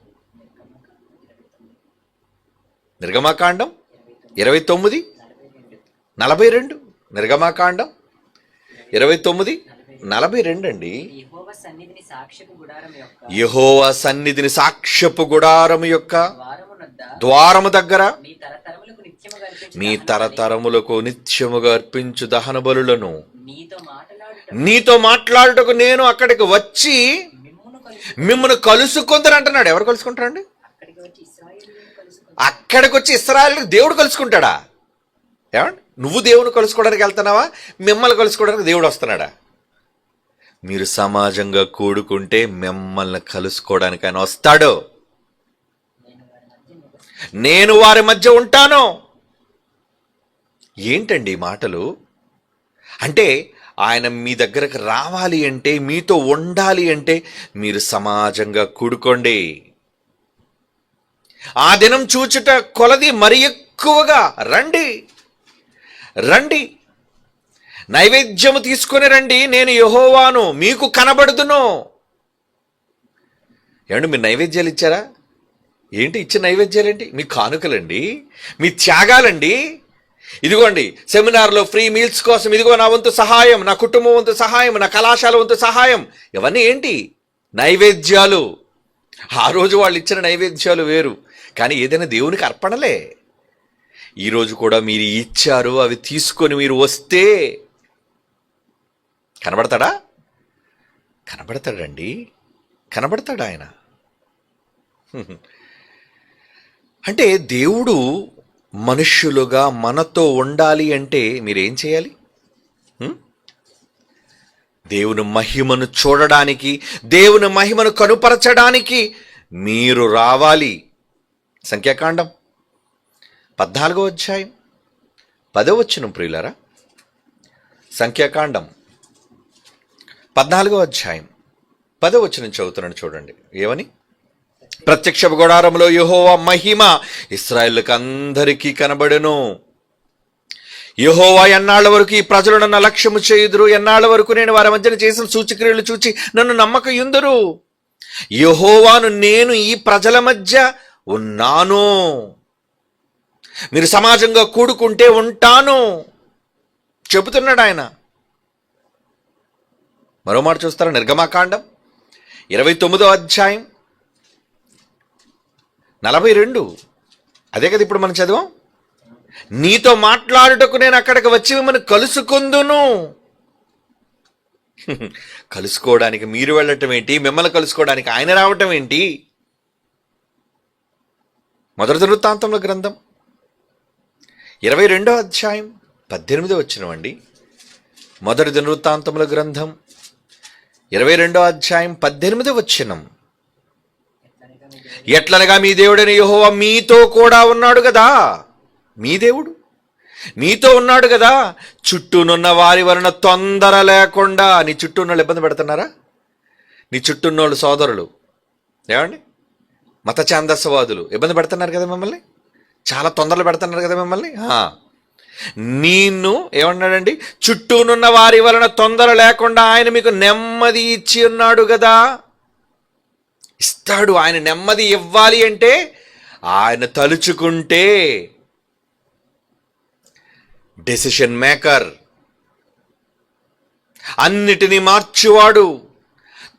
నిర్గమాకాండం 29:42. నిర్గమాకాండం 29:42 అండి. యెహోవా సన్నిధిని సాక్ష్యపు గుడారము యొక్క ద్వారము దగ్గర మీ తరతరములకు నిత్యముగా అర్పించు దహన బలులను నీతో మాట్లాడుటకు నేను అక్కడికి వచ్చి మిమ్మల్ని కలుసుకుంటాను అంటున్నాడు. ఎవరు కలుసుకుంటారండి? అక్కడికి వచ్చి ఇశ్రాయేలు దేవుడు కలుసుకుంటాడా? ఏమండి, నువ్వు దేవుని కలుసుకోవడానికి వెళ్తున్నావా? మిమ్మల్ని కలుసుకోవడానికి దేవుడు వస్తున్నాడా? మీరు సమాజంగా కూడుకుంటే మిమ్మల్ని కలుసుకోవడానికి ఆయన వస్తాడు. నేను వారి మధ్య ఉంటాను. ఏంటండి ఈ మాటలు? అంటే ఆయన మీ దగ్గరకు రావాలి అంటే, మీతో ఉండాలి అంటే మీరు సమాజంగా కూడుకోండి. ఆ దినం చూచుట కొలది మరి ఎక్కువగా రండి రండి, నైవేద్యము తీసుకొని రండి, నేను యెహోవాను మీకు కనబడుదును. ఏమండి, మీరు నైవేద్యాలు ఇచ్చారా? ఏంటి ఇచ్చిన నైవేద్యాలు? ఏంటి? మీ కానుకలండి, మీ త్యాగాలండి. ఇదిగోండి సెమినార్లో ఫ్రీ మీల్స్ కోసం ఇదిగో నా వంతు సహాయం, నా కుటుంబం వంతు సహాయం, నా కళాశాల వంతు సహాయం. ఇవన్నీ ఏంటి? నైవేద్యాలు. ఆ రోజు వాళ్ళు ఇచ్చిన నైవేద్యాలు వేరు, కానీ ఏదైనా దేవునికి అర్పణలే. ఈరోజు కూడా మీరు ఇచ్చారు, అవి తీసుకొని మీరు వస్తే కనబడతాడా? కనబడతాడండి, కనబడతాడు ఆయన. అంటే దేవుడు మనుష్యులుగా మనతో ఉండాలి అంటే మీరేం చేయాలి? దేవుని మహిమను చూడడానికి, దేవుని మహిమను కనుపరచడానికి మీరు రావాలి. సంఖ్యాకాండం 14:10 ప్రియులారా. సంఖ్యాకాండం 14:10 చదువుతున్నాను చూడండి. ఏమని? ప్రత్యక్ష గుడారంలో యెహోవా మహిమ ఇశ్రాయేలుకు అందరికీ కనబడెను. యెహోవా ఎన్నాళ్ల వరకు ఈ ప్రజలు నన్ను అలక్ష్యము చేయుదురు? ఎన్నాళ్ల వరకు నేను వారి మధ్యన చేసిన సూచక్రియలు చూచి నన్ను నమ్మకయుందురు? యెహోవాను నేను ఈ ప్రజల మధ్య ఉన్నాను. మీరు సమాజంగా కూడుకుంటే ఉంటాను చెబుతున్నాడు ఆయన. మరో మాట చూస్తారా? నిర్గమాకాండం 29:42. అదే కదా ఇప్పుడు మనం చదివాం. నీతో మాట్లాడుటకు నేను అక్కడికి వచ్చి మిమ్మల్ని కలుసుకుందును. కలుసుకోవడానికి మీరు వెళ్ళటం ఏంటి? మిమ్మల్ని కలుసుకోవడానికి ఆయన రావటం ఏంటి? మొదటి దినవృత్తాంతముల గ్రంథం 22:18 అండి. మొదటి దినవృత్తాంతముల గ్రంథం 22:18. ఎట్లనగా మీ దేవుడైన యెహోవా మీతో కూడా ఉన్నాడు కదా. మీ దేవుడు మీతో ఉన్నాడు కదా. చుట్టూనున్న వారి వలన తొందర లేకుండా. నీ చుట్టూ ఉన్నోళ్ళు ఇబ్బంది పెడుతున్నారా? నీ చుట్టూ ఉన్నోళ్ళు సోదరులు, ఏమండి, మత ఛాందస్యవాదులు ఇబ్బంది పెడుతున్నారు కదా మిమ్మల్ని. చాలా తొందరలు పెడుతున్నారు కదా మిమ్మల్ని. నిన్ను ఏమన్నాడండి? చుట్టూనున్న వారి వలన తొందర లేకుండా ఆయన మీకు నెమ్మది ఇచ్చి ఉన్నాడు కదా. ఇస్తాడు. ఆయన నెమ్మది ఇవ్వాలి అంటే ఆయన తలుచుకుంటే డెసిషన్ మేకర్, అన్నిటినీ మార్చువాడు,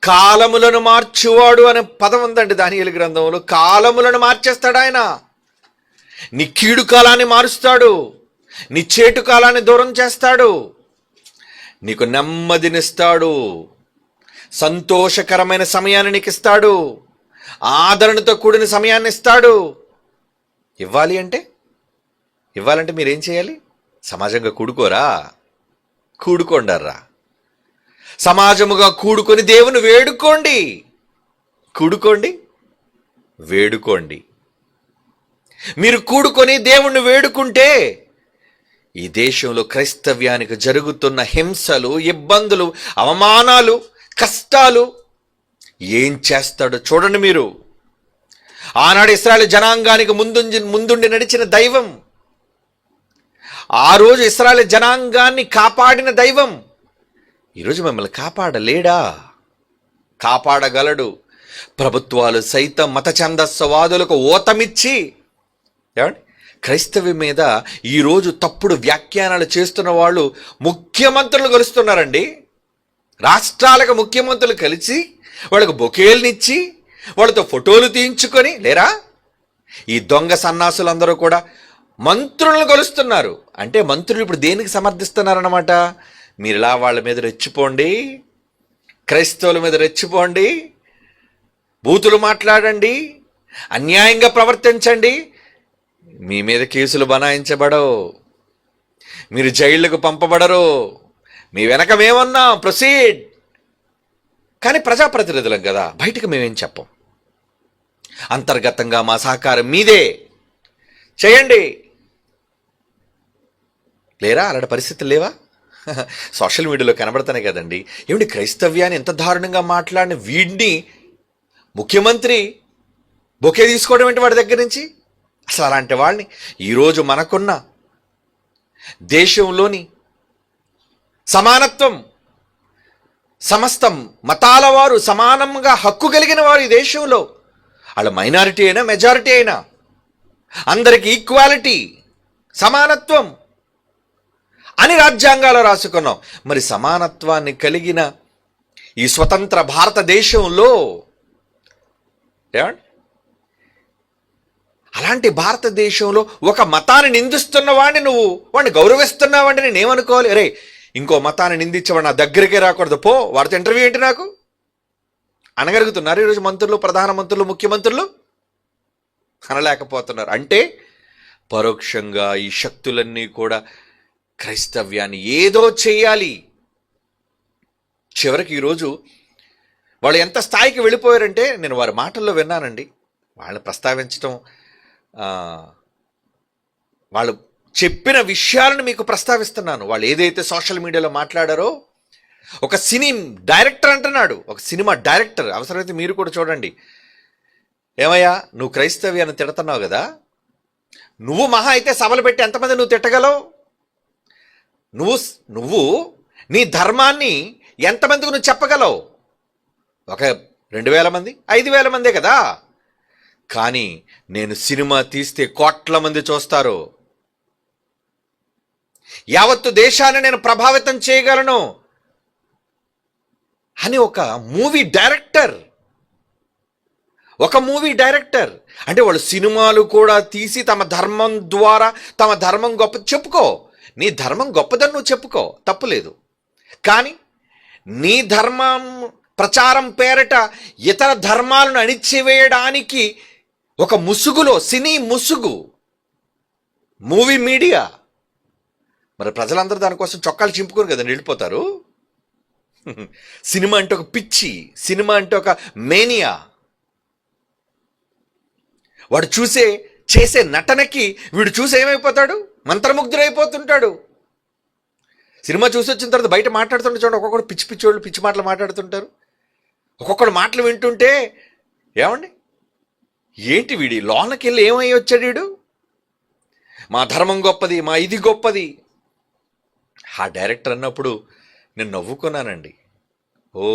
కాలములను మార్చువాడు అనే పదం ఉందండి దానియేలు గ్రంథంలో. కాలములను మార్చేస్తాడు ఆయన. నీ కీడు కాలాన్ని మారుస్తాడు, నీ చేటు కాలాన్ని దూరం చేస్తాడు, నీకు నెమ్మదినిస్తాడు, సంతోషకరమైన సమయాన్ని నీకు ఇస్తాడు, ఆదరణతో కూడిన సమయాన్ని ఇస్తాడు. ఇవ్వాలంటే మీరేం చేయాలి? సమాజంగా కూడుకోరా? కూడుకోండర్రా. సమాజముగా కూడుకొని దేవుని వేడుకోండి. వేడుకోండి. మీరు కూడుకొని దేవుణ్ణి వేడుకుంటే ఈ దేశంలో క్రైస్తవ్యానికి జరుగుతున్న హింసలు, ఇబ్బందులు, అవమానాలు, కష్టాలు ఏం చేస్తాడో చూడండి మీరు. ఆనాడు ఇశ్రాయేలు జనాంగానికి ముందుండి నడిచిన దైవం, ఆ రోజు ఇశ్రాయేలు జనాంగాన్ని కాపాడిన దైవం ఈరోజు మిమ్మల్ని కాపాడలేడా? కాపాడగలడు. ప్రభుత్వాలు సైతం మత ఛందస్సవాదులకు ఓతమిచ్చి క్రైస్తవ్యం మీద ఈరోజు తప్పుడు వ్యాఖ్యానాలు చేస్తున్న వాళ్ళు ముఖ్యమంత్రులు కలుస్తున్నారండి. రాష్ట్రాలకు ముఖ్యమంత్రులు కలిసి వాళ్ళకు బొకేల్నిచ్చి వాళ్ళతో ఫోటోలు తీయించుకొని లేరా? ఈ దొంగ సన్నాసులందరూ కూడా మంత్రులను కలుస్తున్నారు. అంటే మంత్రులు ఇప్పుడు దేనికి సమర్థిస్తున్నారన్నమాట? మీరు ఇలా వాళ్ళ మీద రెచ్చిపోండి, క్రైస్తవుల మీద రెచ్చిపోండి, బూతులు మాట్లాడండి, అన్యాయంగా ప్రవర్తించండి, మీ మీద కేసులు బనాయించబడవు, మీరు జైళ్లకు పంపబడరు, మీ వెనక మేమన్నాం, ప్రొసీడ్. కానీ ప్రజాప్రతినిధులం కదా, బయటకు మేమేం చెప్పం. అంతర్గతంగా మా సహకారం మీదే, చేయండి. లేరా? అలాంటి పరిస్థితులు లేవా? సోషల్ మీడియాలో కనబడతానే కదండి. ఏమిటి క్రైస్తవ్యాన్ని ఎంత దారుణంగా మాట్లాడిన వీడిని ముఖ్యమంత్రి బొకే తీసుకోవడం ఏంటి వాడి దగ్గర నుంచి? అసలు అలాంటి వాళ్ళని ఈరోజు మనకున్న దేశంలోని సమానత్వం, సమస్త మతాల వారు సమానంగా హక్కు కలిగిన వారు ఈ దేశంలో, వాళ్ళ మైనారిటీ అయినా మెజారిటీ అయినా అందరికీ ఈక్వాలిటీ, సమానత్వం అని రాజ్యాంగాలు రాసుకున్నాం. మరి సమానత్వాన్ని కలిగిన ఈ స్వతంత్ర భారతదేశంలో అలాంటి భారతదేశంలో ఒక మతాన్ని నిందిస్తున్న వాడిని నువ్వు వాడిని గౌరవిస్తున్నావంటే నేనేమనుకోవాలి? అరే, ఇంకో మతాన్ని నిందించేవాడు నా దగ్గరికే రాకూడదు, పో, వాడితో ఇంటర్వ్యూ ఏంటి నాకు అనగలుగుతున్నారు ఈరోజు మంత్రులు, ప్రధానమంత్రులు, ముఖ్యమంత్రులు? అనలేకపోతున్నారు. అంటే పరోక్షంగా ఈ శక్తులన్నీ కూడా క్రైస్తవ్యాన్ని ఏదో చేయాలి. చివరికి ఈరోజు వాళ్ళు ఎంత స్థాయికి వెళ్ళిపోయారంటే, నేను వారి మాటల్లో విన్నానండి, వాళ్ళని ప్రస్తావించడం, వాళ్ళు చెప్పిన విషయాలను మీకు ప్రస్తావిస్తున్నాను. వాళ్ళు ఏదైతే సోషల్ మీడియాలో మాట్లాడారో, ఒక సినీ డైరెక్టర్ అంటున్నాడు, ఒక సినిమా డైరెక్టర్, అవసరమైతే మీరు కూడా చూడండి. ఏమయ్యా, నువ్వు క్రైస్తవ్యాన్ని తిడుతున్నావు కదా, నువ్వు మహా అయితే సభలు పెట్టి ఎంతమంది నువ్వు తిట్టగలవు? నువ్వు నీ ధర్మాన్ని ఎంతమందికి నువ్వు చెప్పగలవు? ఒక 2000 మంది, 5000 మందే కదా. కానీ నేను సినిమా తీస్తే కోట్ల మంది చూస్తారు, యావత్తు దేశాన్ని నేను ప్రభావితం చేయగలను అని ఒక మూవీ డైరెక్టర్ అంటే వాళ్ళు సినిమాలు కూడా తీసి తమ ధర్మం ద్వారా తమ ధర్మం గొప్ప చెప్పుకో, నీ ధర్మం గొప్పదని నువ్వు చెప్పుకో, తప్పులేదు. కానీ నీ ధర్మం ప్రచారం పేరట ఇతర ధర్మాలను అణిచివేయడానికి ఒక ముసుగులో, సినీ ముసుగు, మూవీ మీడియా, మరి ప్రజలందరూ దానికోసం చొక్కాలు చింపుకొని కదండి వెళ్ళిపోతారు. సినిమా అంటే ఒక పిచ్చి, సినిమా అంటే ఒక మేనియా. వాడు చేసే నటనకి వీడు చూసి ఏమైపోతాడు? మంత్రముగ్ధుడైపోతుంటాడు. సినిమా చూసి వచ్చిన తర్వాత బయట మాట్లాడుతుంటే చూడండి, ఒక్కొక్కడు పిచ్చి పిచ్చి మాటలు మాట్లాడుతుంటారు. ఒక్కొక్కడు మాటలు వింటుంటే ఏమండి, ఏంటి వీడి లోనకి వెళ్ళి ఏమై వచ్చాడు వీడు? మా ధర్మం గొప్పది, మా ఇది గొప్పది. ఆ డైరెక్టర్ అన్నప్పుడు నేను నవ్వుకున్నానండి. ఓ,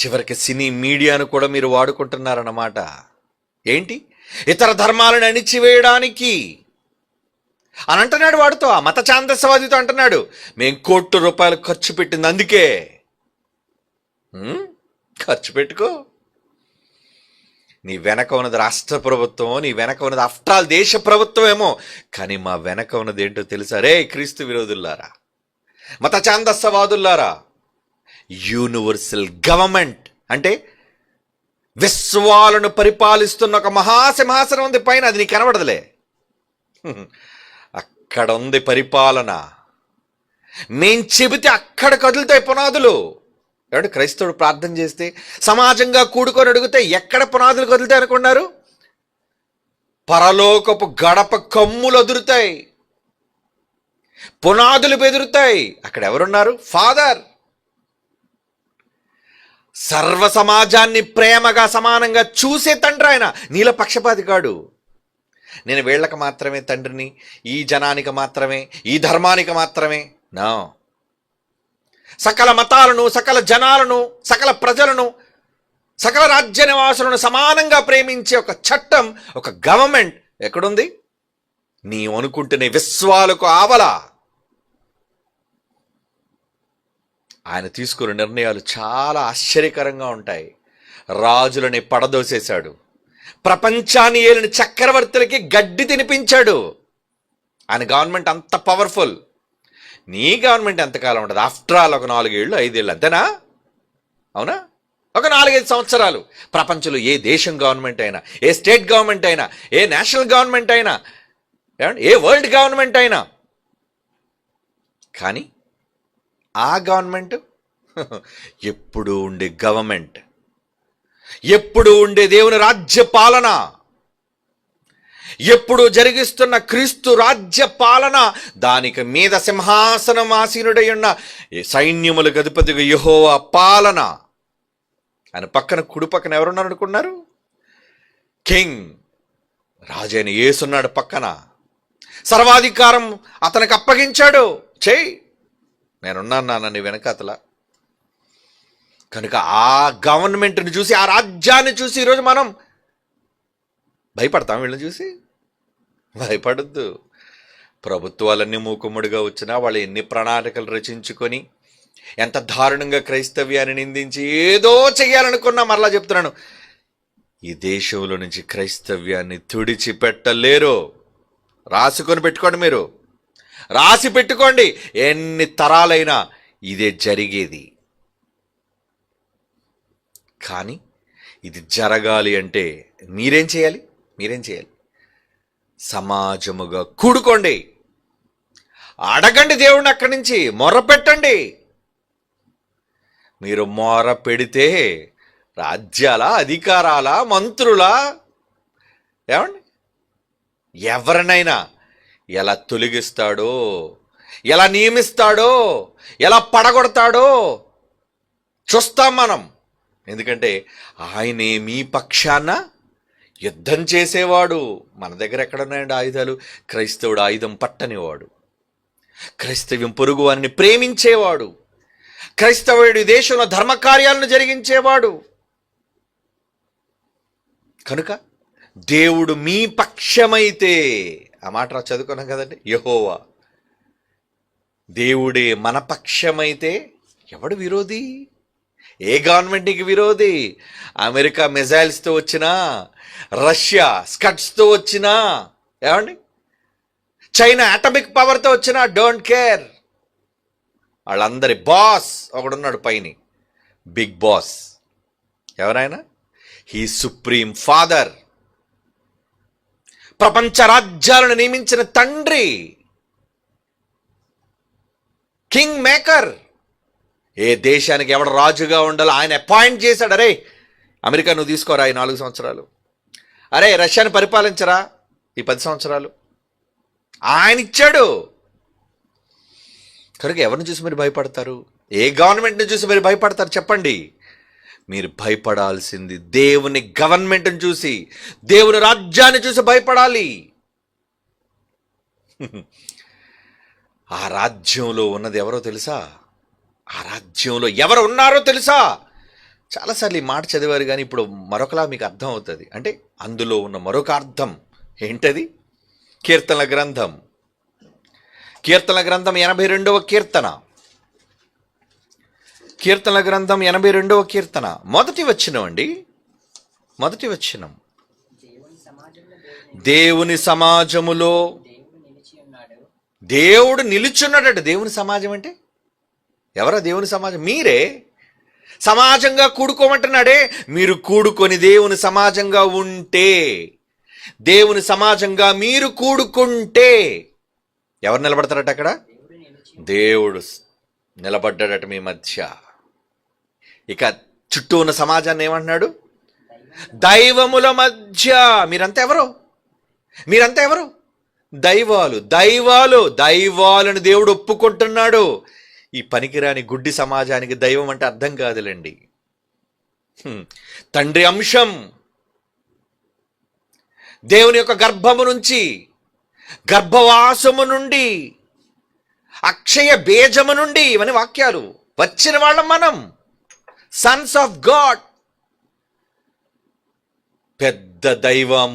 చివరికి సినీ మీడియాను కూడా మీరు వాడుకుంటున్నారన్నమాట. ఏంటి, ఇతర ధర్మాలను అణిచివేయడానికి అని అంటున్నాడు వాడితో, ఆ మత ఛాందస్యవాదితో అంటున్నాడు, మేము ₹1 కోటి ఖర్చు పెట్టింది అందుకే. ఖర్చు పెట్టుకో. నీ వెనక ఉన్నది రాష్ట్ర ప్రభుత్వం, నీ వెనక ఉన్నది ఆఫ్టర్ ఆల్ దేశ ప్రభుత్వం ఏమో, కానీ మా వెనక ఉన్నది ఏంటో తెలుసా? రే క్రీస్తు విరోధుల్లారా, మత ఛాందస్సవాదుల్లారా, యూనివర్సల్ గవర్నమెంట్ అంటే విశ్వాలను పరిపాలిస్తున్న ఒక మహాసింహాసనం ఉంది పైన. అది నీకు కనబడదులే, అక్కడ ఉంది పరిపాలన. మేం చెబితే అక్కడ కదులుతాయి పునాదులు. ఏమంటే క్రైస్తవుడు ప్రార్థన చేస్తే, సమాజంగా కూడుకొని అడిగితే ఎక్కడ పునాదులు కదులుతాయి అనుకున్నారు? పరలోకపు గడప కమ్ములు అదురుతాయి, పునాదులు బెదురుతాయి. అక్కడ ఎవరున్నారు? ఫాదర్. సర్వ సమాజాన్ని ప్రేమగా సమానంగా చూసే తండ్రి ఆయన. నీల పక్షపాతి కాడు. నేను వీళ్ళకి మాత్రమే తండ్రిని, ఈ జనానికి మాత్రమే, ఈ ధర్మానికి మాత్రమే. నా సకల మతాలను, సకల జనాలను, సకల ప్రజలను, సకల రాజ్య నివాసులను సమానంగా ప్రేమించే ఒక చట్టం, ఒక గవర్నమెంట్ ఎక్కడుంది? నీవు అనుకుంటున్న విశ్వాలకు ఆవల. ఆయన తీసుకున్న నిర్ణయాలు చాలా ఆశ్చర్యకరంగా ఉంటాయి. రాజులని పడదోసేశాడు, ప్రపంచాన్ని ఏలిన చక్రవర్తులకి గడ్డి తినిపించాడు. ఆయన గవర్నమెంట్ అంత పవర్ఫుల్. నీ గవర్నమెంట్ ఎంతకాలం ఉంటుంది? ఆఫ్టర్ ఆల్ ఒక 4 ఏళ్ళు 5 ఏళ్ళు అంతేనా? అవునా? ఒక 4-5 సంవత్సరాలు. ప్రపంచంలో ఏ దేశం గవర్నమెంట్ అయినా, ఏ స్టేట్ గవర్నమెంట్ అయినా, ఏ నేషనల్ గవర్నమెంట్ అయినా, ఏ వరల్డ్ గవర్నమెంట్ అయినా, కానీ ఆ గవర్నమెంట్ ఎప్పుడు ఉండే గవర్నమెంట్, ఎప్పుడు ఉండే దేవుని రాజ్య పాలన, ఎప్పుడు జరిగిస్తున్న క్రీస్తు రాజ్య పాలన, దానికి మీద సింహాసనం ఆసీనుడై ఉన్న సైన్యములకు అధిపతిగా యెహోవా పాలన. ఆయన పక్కన, కుడి పక్కన ఎవరున్నారు అనుకున్నారు? కింగ్, రాజైన యేసున్నాడు పక్కన. సర్వాధికారం అతనికి అప్పగించాడు. చెయ్యి, నేనున్నాను నాన్న నీ వెనకాతల. కనుక ఆ గవర్నమెంట్ని చూసి, ఆ రాజ్యాన్ని చూసి ఈరోజు మనం భయపడతాం. వీళ్ళని చూసి భయపడద్దు. ప్రభుత్వాలన్నీ మూకుమ్మడిగా వచ్చినా వాళ్ళు ఎన్ని ప్రణాళికలు రచించుకొని ఎంత దారుణంగా క్రైస్తవ్యాన్ని నిందించి ఏదో చెయ్యాలనుకున్నా, మరలా చెప్తున్నాను, ఈ దేశంలో నుంచి క్రైస్తవ్యాన్ని తుడిచిపెట్టలేరు. రాసుకొని పెట్టుకోండి, మీరు రాసి పెట్టుకోండి. ఎన్ని తరాలైనా ఇదే జరిగేది. కానీ ఇది జరగాలి అంటే మీరేం చేయాలి? సమాజముగా కూడుకోండి, అడగండి దేవుణ్ణి, అక్కడి నుంచి మొర పెట్టండి. మీరు మొర పెడితే రాజ్యాల, అధికారాల, మంత్రుల, ఏమండి, ఎవరినైనా ఎలా తొలగిస్తాడో, ఎలా నియమిస్తాడో, ఎలా పడగొడతాడో చూస్తాం మనం. ఎందుకంటే ఆయనే మీ పక్షాన యుద్ధం చేసేవాడు. మన దగ్గర ఎక్కడున్నాయండి ఆయుధాలు? క్రైస్తవుడు ఆయుధం పట్టనివాడు, క్రైస్తవ్యం పొరుగు వారిని ప్రేమించేవాడు, క్రైస్తవుడి దేశంలో ధర్మకార్యాలను జరిగించేవాడు. కనుక దేవుడు మీ పక్షమైతే, ఆ మాట చదువుకున్నాం కదండి, యెహోవా దేవుడే మన పక్షమైతే ఎవడు విరోధి? ఏ గవర్నమెంట్కి విరోధి? అమెరికా మిజైల్స్తో వచ్చినా, రష్యా స్కట్స్తో వచ్చినా, ఏమండి, చైనా అటమిక్ పవర్తో వచ్చినా, డోంట్ కేర్. వాళ్ళందరి బాస్ ఒకడున్నాడు పైన, బిగ్ బాస్. ఎవరైనా? హీ సుప్రీం ఫాదర్, ప్రపంచ రాజ్యాలను నియమించిన తండ్రి, కింగ్ మేకర్. ఏ దేశానికి ఎవడు రాజుగా ఉండాలో ఆయన అపాయింట్ చేశాడు. అరే అమెరికా నువ్వు తీసుకోరా ఈ 4 సంవత్సరాలు, అరే రష్యాని పరిపాలించరా ఈ 10 సంవత్సరాలు, ఆయన ఇచ్చాడు. కనుక ఎవరిని చూసి మీరు భయపడతారు? ఏ గవర్నమెంట్ని చూసి మీరు భయపడతారు చెప్పండి? మీరు భయపడాల్సింది దేవుని గవర్నమెంట్ని చూసి, దేవుని రాజ్యాన్ని చూసి భయపడాలి. ఆ రాజ్యంలో ఉన్నది ఎవరో తెలుసా? ఆ రాజ్యంలో ఎవరు ఉన్నారో తెలుసా? చాలాసార్లు ఈ మాట చదివారు, కానీ ఇప్పుడు మరొకలా మీకు అర్థం అవుతుంది. అంటే అందులో ఉన్న మరొక అర్థం ఏంటది? కీర్తనల గ్రంథం 82వ కీర్తన కీర్తనల గ్రంథం 82వ కీర్తన మొదటి వచనం అండి. మొదటి వచనం, దేవుని సమాజములో దేవుడు నిలుచున్నాడట. దేవుని సమాజం అంటే ఎవరా? దేవుని సమాజం మీరే. సమాజంగా కూడుకోమంటున్నాడే. మీరు కూడుకొని దేవుని సమాజంగా ఉంటే, దేవుని సమాజంగా మీరు కూడుకుంటే ఎవరు నిలబడతారట? అక్కడ దేవుడు నిలబడ్డాడట మీ మధ్య. ఇక చుట్టూ ఉన్న సమాజాన్ని ఏమంటున్నాడు? దైవముల మధ్య. మీరంతా ఎవరు? మీరంతా ఎవరు? దైవాలు. దైవాలు దైవాలను దేవుడు ఒప్పుకుంటున్నాడు. ఈ పనికిరాని గుడ్డి సమాజానికి దైవం అంటే అర్థం కాదులేండి. తండ్రి అంశం, దేవుని యొక్క గర్భము నుంచి, గర్భవాసము నుండి, అక్షయ బీజము నుండి, ఇవన్నీ వాక్యాలు, వచ్చిన వాళ్ళం మనం. Sons of God. పెద్ద దైవం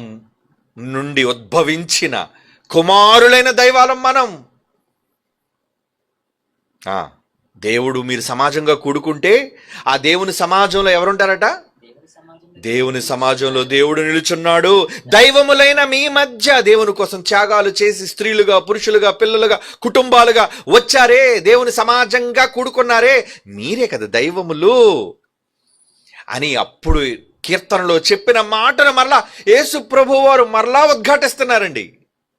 నుండి ఉద్భవించిన కుమారులైన దైవాలం మనం. దేవుడు మీరు సమాజంగా కూడుకుంటే ఆ దేవుని సమాజంలో ఎవరుంటారట? దేవుని సమాజంలో దేవుడు నిలుచున్నాడు. దైవములైన మీ మధ్య దేవుని కోసం త్యాగాలు చేసి స్త్రీలుగా, పురుషులుగా, పిల్లలుగా, కుటుంబాలుగా వచ్చారే, దేవుని సమాజంగా కూడుకున్నారే, మీరే కదా దైవములు అని అప్పుడు కీర్తనలో చెప్పిన మాటను మరలా యేసు ప్రభువు వారు మరలా ఉద్ఘాటిస్తున్నారండి.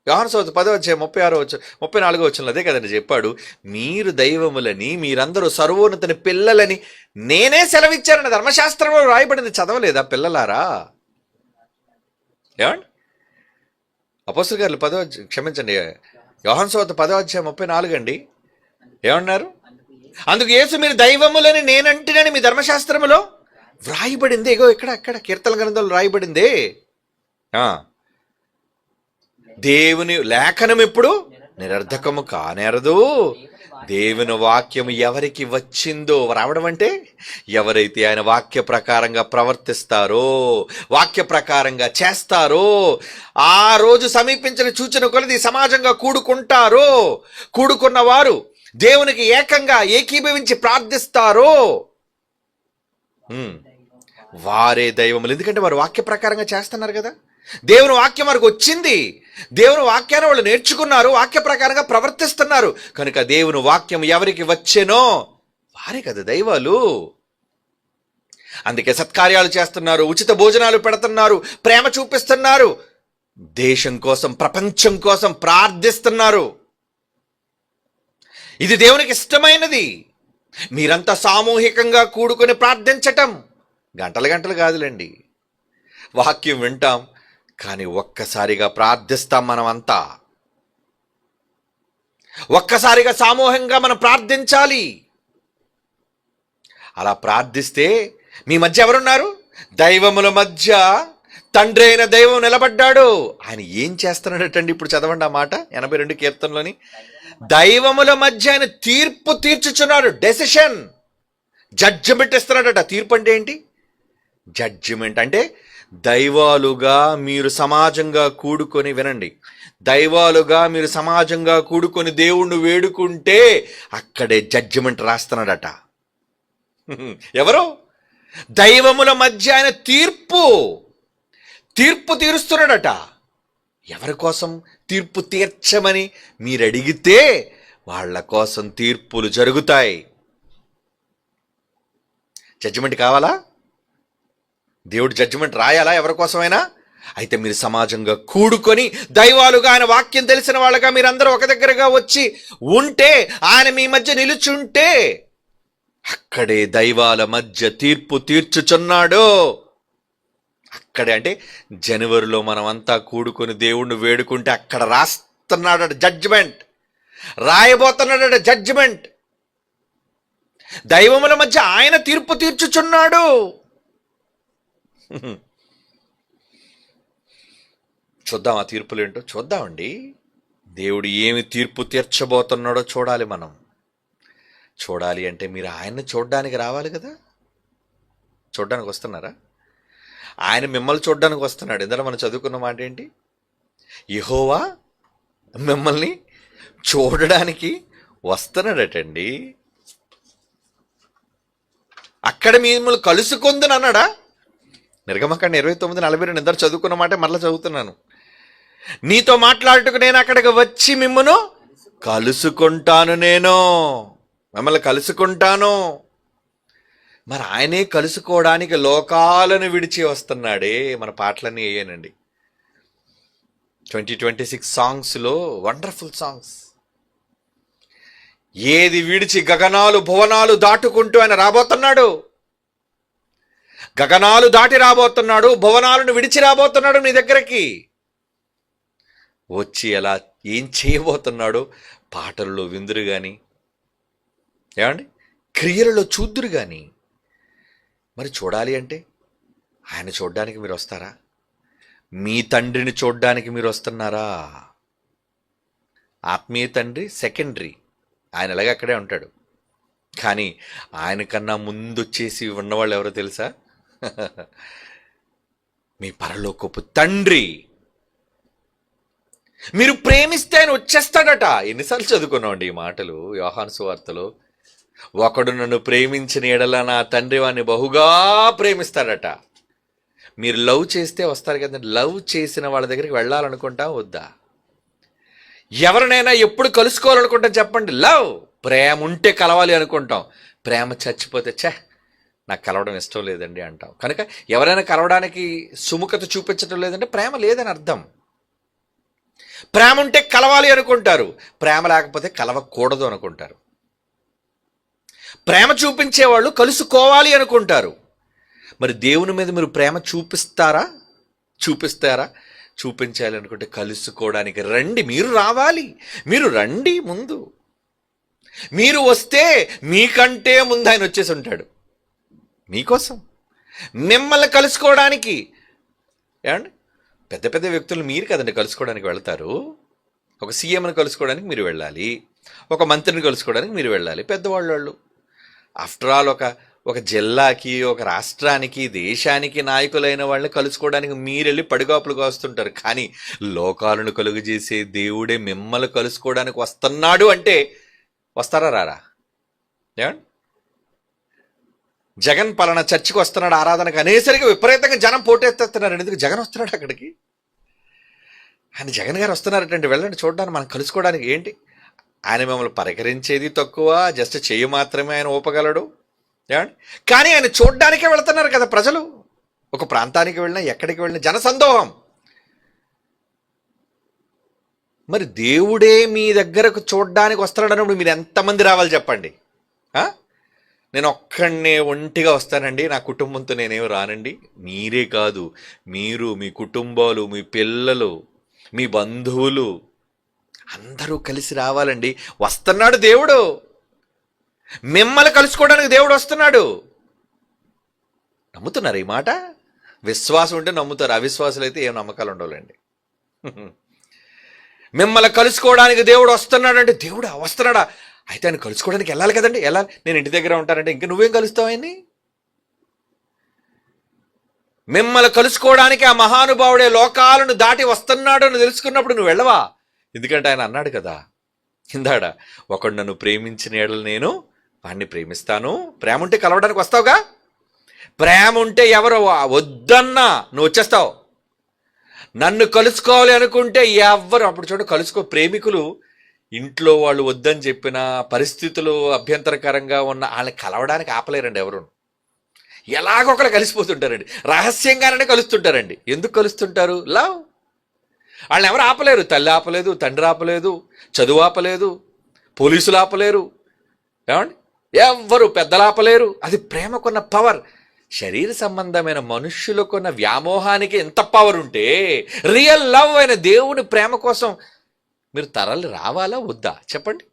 యోహాను సువార్త 10:36-34 అదే కదండి చెప్పాడు. మీరు దైవములని, మీరందరూ సర్వోన్నతుని పిల్లలని నేనే సెలవిచ్చారని ధర్మశాస్త్రంలో రాయబడింది. చదవలేదా పిల్లలారా? ఏమండి? అపోస్తలుల కార్యాలు క్షమించండి, యోహాను సువార్త 10:34 అండి. ఏమన్నారు? అందుకు యేసు మీరు దైవములని నేనంటినని మీ ధర్మశాస్త్రములో వ్రాయబడింది. ఇగో ఇక్కడ కీర్తన గ్రంథంలో రాయబడింది. దేవుని లేఖనం ఎప్పుడు నిరర్ధకము కానేరదు. దేవుని వాక్యము ఎవరికి వచ్చిందో, రావడం అంటే ఎవరైతే ఆయన వాక్య ప్రకారంగా ప్రవర్తిస్తారో, వాక్య ప్రకారంగా చేస్తారో, ఆ రోజు సమీపించిన సూచన కొలది సమాజంగా కూడుకుంటారో, కూడుకున్న వారు దేవునికి ఏకంగా ఏకీభవించి ప్రార్థిస్తారో వారే దైవములు. ఎందుకంటే వారు వాక్య ప్రకారంగా చేస్తున్నారు కదా. దేవుని వాక్యం వారికి వచ్చింది. దేవుని వాక్యాన్ని వాళ్ళు నేర్చుకున్నారు, వాక్య ప్రకారంగా ప్రవర్తిస్తున్నారు. కనుక దేవుని వాక్యం ఎవరికి వచ్చేనో వారే కదా దైవాలు. అందుకే సత్కార్యాలు చేస్తున్నారు, ఉచిత భోజనాలు పెడుతున్నారు, ప్రేమ చూపిస్తున్నారు, దేశం కోసం, ప్రపంచం కోసం ప్రార్థిస్తున్నారు. ఇది దేవునికి ఇష్టమైనది. మీరంతా సామూహికంగా కూడుకొని ప్రార్థించటం గంటలు గంటలు కాదులేండి. వాక్యం వింటాం, కానీ ఒక్కసారిగా ప్రార్థిస్తాం. మనమంతా ఒక్కసారిగా సమూహంగా మనం ప్రార్థించాలి. అలా ప్రార్థిస్తే మీ మధ్య ఎవరున్నారు? దైవముల మధ్య తండ్రి అయిన దైవం నిలబడ్డాడు. ఆయన ఏం చేస్తున్నాడటండి? ఇప్పుడు చదవండి ఆ మాట 82 కీర్తనలోని. దైవముల మధ్య ఆయన తీర్పు తీర్చుచున్నాడు. Decision, judgement ఇస్తున్నాడట. తీర్పు అంటే ఏంటి? జడ్జిమెంట్ అంటే దైవాలుగా మీరు సమాజంగా కూడుకొని, వినండి, దైవాలుగా మీరు సమాజంగా కూడుకొని దేవుణ్ణి వేడుకుంటే అక్కడే జడ్జిమెంట్ రాస్తున్నాడట. ఎవరు? దైవముల మధ్య ఆయన తీర్పు తీరుస్తున్నాడట. ఎవరి కోసం తీర్పు తీర్చమని మీరు అడిగితే వాళ్ళ కోసం తీర్పులు జరుగుతాయి. జడ్జిమెంట్ కావాలా? దేవుడు జడ్జిమెంట్ రాయాలా ఎవరి కోసమైనా? అయితే మీరు సమాజంగా కూడుకొని దైవాలుగా, ఆయన వాక్యం తెలిసిన వాళ్ళగా మీరందరూ ఒక దగ్గరగా వచ్చి ఉంటే, ఆయన మీ మధ్య నిలుచుంటే అక్కడే దైవాల మధ్య తీర్పు తీర్చుచున్నాడు. అక్కడే అంటే జనవరిలో మనం అంతా కూడుకొని దేవుణ్ణి వేడుకుంటే అక్కడ రాస్తున్నాడట జడ్జిమెంట్, రాయబోతున్నాడట జడ్జిమెంట్. దైవముల మధ్య ఆయన తీర్పు తీర్చుచున్నాడు. చూద్దాం ఆ తీర్పులు ఏంటో చూద్దామండి. దేవుడు ఏమి తీర్పు తీర్చబోతున్నాడో చూడాలి. మనం చూడాలి అంటే మీరు ఆయన్ని చూడడానికి రావాలి కదా. చూడడానికి వస్తున్నారా? ఆయన మిమ్మల్ని చూడడానికి వస్తున్నాడు. ఇందులో మనం చదువుకున్న మాట ఏంటి? యెహోవా మిమ్మల్ని చూడడానికి వస్తున్నాడటండి. అక్కడ మిమ్మల్ని కలుసుకుందని అన్నాడా? నిర్గమకాండ 29:42 ఇద్దరు చదువుకున్న మాట మరలా చదువుతున్నాను. నీతో మాట్లాడుటకు నేను అక్కడికి వచ్చి మిమ్మను కలుసుకుంటాను, నేను మిమ్మల్ని కలుసుకుంటాను. మరి ఆయనే కలుసుకోవడానికి లోకాలను విడిచి వస్తున్నాడే. మన పాటలన్నీ అయ్యానండి. 2026 సాంగ్స్లో వండర్ఫుల్ సాంగ్స్. ఏది విడిచి గగనాలు భువనాలు దాటుకుంటూ ఆయన రాబోతున్నాడు. గగనాలు దాటి రాబోతున్నాడు, భువనాలను విడిచి రాబోతున్నాడు నీ దగ్గరికి. వచ్చి ఎలా ఏం చేయబోతున్నాడు? పాటల్లో విందురు కానీ, ఏమండి, క్రియలలో చూద్దురు కానీ. మరి చూడాలి అంటే ఆయన చూడ్డానికి మీరు వస్తారా? మీ తండ్రిని చూడ్డానికి మీరు వస్తున్నారా? ఆత్మీయ తండ్రి సెకండరీ, ఆయన ఎలాగ అక్కడే ఉంటాడు. కానీ ఆయన కన్నా ముందు వచ్చేసి ఉన్నవాళ్ళు ఎవరో తెలుసా? మీ పరలోకపు తండ్రి. మీరు ప్రేమిస్తే ఆయన వచ్చేస్తాడట. ఎన్నిసార్లు చదువుకున్నామండి ఈ మాటలు యోహాను సువార్తలో. ఒకడు నన్ను ప్రేమించిన ఎడల నా తండ్రి వాడిని బహుగా ప్రేమిస్తాడట. మీరు లవ్ చేస్తే వస్తారు కదండి. లవ్ చేసిన వాళ్ళ దగ్గరికి వెళ్ళాలనుకుంటా వద్దా? ఎవరినైనా ఎప్పుడు కలుసుకోవాలనుకుంటాం చెప్పండి? లవ్, ప్రేమ ఉంటే కలవాలి అనుకుంటాం. ప్రేమ చచ్చిపోతే నాకు కలవడం ఇష్టం లేదండి అంటాం. కనుక ఎవరైనా కలవడానికి సుముఖత చూపించడం లేదంటే ప్రేమ లేదని అర్థం. ప్రేమ ఉంటే కలవాలి అనుకుంటారు, ప్రేమ లేకపోతే కలవకూడదు అనుకుంటారు. ప్రేమ చూపించేవాళ్ళు కలుసుకోవాలి అనుకుంటారు. మరి దేవుని మీద మీరు ప్రేమ చూపిస్తారా? చూపించాలి అనుకుంటే కలుసుకోవడానికి రండి. మీరు రావాలి, మీరు రండి. ముందు మీరు వస్తే మీకంటే ముందు ఆయన వచ్చేసి ఉంటాడు మీకోసం, మిమ్మల్ని కలుసుకోవడానికి. ఏమండి, పెద్ద పెద్ద వ్యక్తులు మీరు కదండి కలుసుకోవడానికి వెళ్తారు. ఒక సీఎంని కలుసుకోవడానికి మీరు వెళ్ళాలి, ఒక మంత్రిని కలుసుకోవడానికి మీరు వెళ్ళాలి. పెద్దవాళ్ళు ఆఫ్టర్ ఆల్ ఒక జిల్లాకి, ఒక రాష్ట్రానికి, దేశానికి నాయకులైన వాళ్ళని కలుసుకోవడానికి మీరెళ్ళి పడిగాపులుగా వస్తుంటారు. కానీ లోకాలను కలుగు చేసే దేవుడే మిమ్మల్ని కలుసుకోవడానికి వస్తున్నాడు అంటే వస్తారా? రారా? ఏమండి, జగన్ పలానా చర్చికి వస్తున్నాడు ఆరాధనకు అనేసరికి విపరీతంగా జనం పోటెత్తుతున్నారు. ఎందుకు? జగన్ వస్తున్నాడు అక్కడికి. ఆయన జగన్ గారు వస్తున్నారటండి, వెళ్ళండి చూడడానికి, మనం కలుసుకోవడానికి. ఏంటి, ఆయన మిమ్మల్ని పలకరించేది తక్కువ, జస్ట్ చెయ్యి మాత్రమే ఆయన ఊపగలడు. ఏమండి, కానీ ఆయన చూడ్డానికే వెళుతున్నారు కదా ప్రజలు. ఒక ప్రాంతానికి వెళ్ళినా, ఎక్కడికి వెళ్ళినా జనసందోహం. మరి దేవుడే మీ దగ్గరకు చూడ్డానికి వస్తున్నాడన్నప్పుడు మీరు ఎంతమంది రావాలి చెప్పండి? నేను ఒక్కడనే ఒంటిగా వస్తానండి, నా కుటుంబంతో నేనేమి రానండి. మీరే కాదు, మీరు, మీ కుటుంబాలు, మీ పిల్లలు, మీ బంధువులు అందరూ కలిసి రావాలండి. వస్తున్నాడు దేవుడు, మిమ్మల్ని కలుసుకోవడానికి దేవుడు వస్తున్నాడు. నమ్ముతున్నారు ఈ మాట? విశ్వాసం ఉంటే నమ్ముతారు, అవిశ్వాసులు అయితే ఏం నమ్మకాలు ఉండవులేండి. మిమ్మల్ని కలుసుకోవడానికి దేవుడు వస్తున్నాడు అంటే, దేవుడా వస్తున్నాడా? అయితే ఆయన కలుసుకోవడానికి వెళ్ళాలి కదండి. వెళ్ళాలి. నేను ఇంటి దగ్గర ఉంటానంటే ఇంకా నువ్వేం కలుస్తావు ఆయన్ని? మిమ్మల్ని కలుసుకోవడానికి ఆ మహానుభావుడే లోకాలను దాటి వస్తున్నాడు అని తెలుసుకున్నప్పుడు నువ్వు వెళ్ళవా? ఎందుకంటే ఆయన అన్నాడు కదా కిందాడ, ఒకడు నన్ను ప్రేమించిన ఎడల నేను వాడిని ప్రేమిస్తాను. ప్రేమ ఉంటే కలవడానికి వస్తావుగా. ప్రేమ ఉంటే ఎవరు వద్దన్నా నువ్వు వచ్చేస్తావు. నన్ను కలుసుకోవాలి అనుకుంటే ఎవ్వరు, అప్పుడు చూడు, ప్రేమికులు ఇంట్లో వాళ్ళు వద్దని చెప్పిన పరిస్థితులు అభ్యంతరకరంగా ఉన్న వాళ్ళని కలవడానికి ఆపలేరండి ఎవరు. ఎలాగొకరు కలిసిపోతుంటారండి, రహస్యంగానే కలుస్తుంటారండి. ఎందుకు కలుస్తుంటారు? లవ్. వాళ్ళని ఎవరు ఆపలేరు. తల్లి ఆపలేదు, తండ్రి ఆపలేదు, చదువు ఆపలేదు, పోలీసులు ఆపలేరు, ఏమండి, ఎవ్వరు పెద్దలు ఆపలేరు. అది ప్రేమకున్న పవర్. శరీర సంబంధమైన మనుష్యులకున్న వ్యామోహానికి ఎంత పవర్ ఉంటే, రియల్ లవ్ అయిన దేవుని ప్రేమ కోసం మీరు తరలి రావాలా వద్దా చెప్పండి?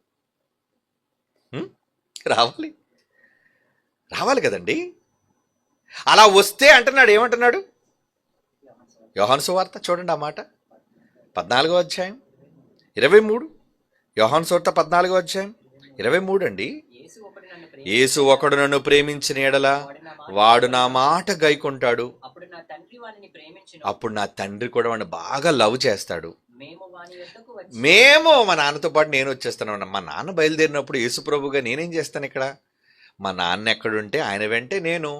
రావాలి కదండి. అలా వస్తే అంటున్నాడు, ఏమంటున్నాడు? యోహాను సువార్త చూడండి ఆ మాట, 14వ అధ్యాయం 23. యోహాను సువార్త 14వ అధ్యాయం 23 అండి. యేసు ఒకడు నన్ను ప్రేమించిన ఎడల వాడు నా మాట గైకొంటాడు, అప్పుడు నా తండ్రి కూడా వాడిని బాగా లవ్ చేస్తాడు. మేము మా నాన్నతో పాటు నేను వచ్చేస్తాను. మా నాన్న బయలుదేరినప్పుడు యేసు ప్రభుగా నేనేం చేస్తాను ఇక్కడ? మా నాన్న ఎక్కడుంటే ఆయన వెంటే నేను,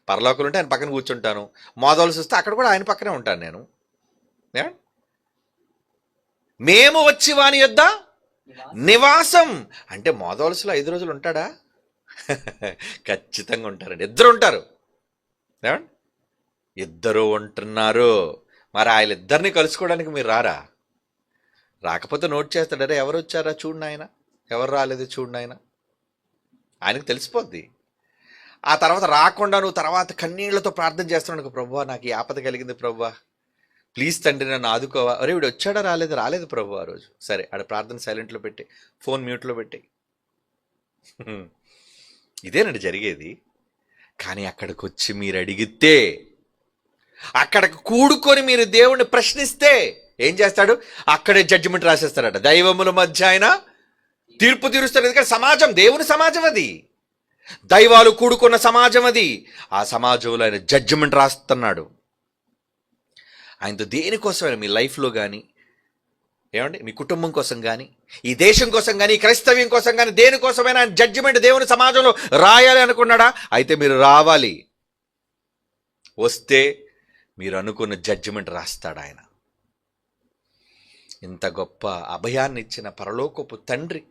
పరలోకంలో ఉంటే ఆయన పక్కన కూర్చుంటాను, మోదవలసి వస్తే అక్కడ కూడా ఆయన పక్కనే ఉంటాను నేను. మేము వచ్చి వాని యొద్ద నివాసం అంటే మోదవలసిలో 5 రోజులు ఉంటాడా? ఖచ్చితంగా ఉంటారండి. ఇద్దరు ఉంటారు. ఇద్దరు ఉంటున్నారు. మరి వాళ్ళిద్దరిని కలుసుకోవడానికి మీరు రారా? రాకపోతే నోట్ చేస్తాడరే, ఎవరు వచ్చారా చూడండి ఆయన, ఎవరు రాలేదు చూడండి ఆయన, ఆయనకు తెలిసిపోద్ది. ఆ తర్వాత రాకుండా నువ్వు తర్వాత కన్నీళ్లతో ప్రార్థన చేస్తున్నాడు, ప్రభువా నాకు ఈ ఆపద కలిగింది ప్రభువా, ప్లీజ్ తండ్రి నన్ను ఆదుకోవా. అరే వీడు వచ్చాడా? రాలేదు ప్రభు ఆ రోజు. సరే ఆడ ప్రార్థన సైలెంట్లో పెట్టి, ఫోన్ మ్యూట్లో పెట్టి. ఇదేనండి జరిగేది. కానీ అక్కడికి వచ్చి మీరు అడిగితే, అక్కడికి కూడుకొని మీరు దేవుణ్ణి ప్రశ్నిస్తే ఏం చేస్తాడు? అక్కడే జడ్జిమెంట్ రాసేస్తాడట. దైవముల మధ్య ఆయన తీర్పు తీరుస్తాడు. ఎందుకంటే సమాజం దేవుని సమాజం, అది దైవాలు కూడుకున్న సమాజం, అది ఆ సమాజంలో ఆయన జడ్జిమెంట్ రాస్తున్నాడు. ఆయనతో దేనికోసమైనా మీ లైఫ్లో కానీ, ఏమండి మీ కుటుంబం కోసం కానీ, ఈ దేశం కోసం కానీ, ఈ క్రైస్తవ్యం కోసం కానీ, దేనికోసమైనా ఆయన జడ్జిమెంట్ దేవుని సమాజంలో రాయాలి అనుకున్నాడా? అయితే మీరు రావాలి. వస్తే మీరు అనుకున్న జడ్జిమెంట్ రాస్తాడు ఆయన. ఇంత గొప్ప అభయాన్ని ఇచ్చిన పరలోకపు తండ్రి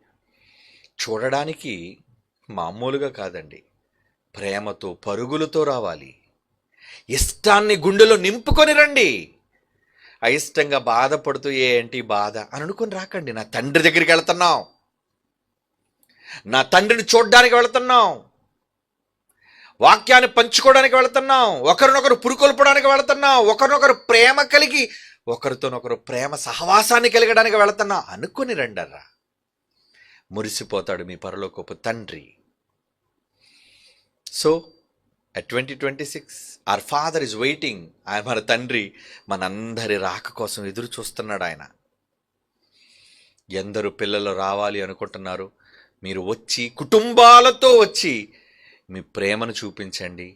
చూడడానికి మామూలుగా కాదండి, ప్రేమతో పరుగులతో రావాలి. ఇష్టాన్ని గుండెలో నింపుకొని రండి. అయిష్టంగా బాధపడుతూ ఏంటి బాధ అని అనుకుని రాకండి. నా తండ్రి దగ్గరికి వెళ్తున్నాం, నా తండ్రిని చూడడానికి వెళుతున్నాం, వాక్యాన్ని పంచుకోవడానికి వెళుతున్నాం, ఒకరినొకరు పురుకొల్పడానికి వెళుతున్నాం, ఒకరినొకరు ప్రేమ కలిగి ఒకరితోనొకరు ప్రేమ సహవాసాన్ని కలిగడానికి వెళుతున్నాం అనుకుని రండర్రా. మురిసిపోతాడు మీ పరలోకపు తండ్రి. So at 2026 our father is waiting. ఆయన మన తండ్రి మనందరి రాక కోసం ఎదురు చూస్తున్నాడు. ఆయన ఎందరు పిల్లలు రావాలి అనుకుంటున్నారు? మీరు వచ్చి కుటుంబాలతో వచ్చి మీ ప్రేమను చూపించండి.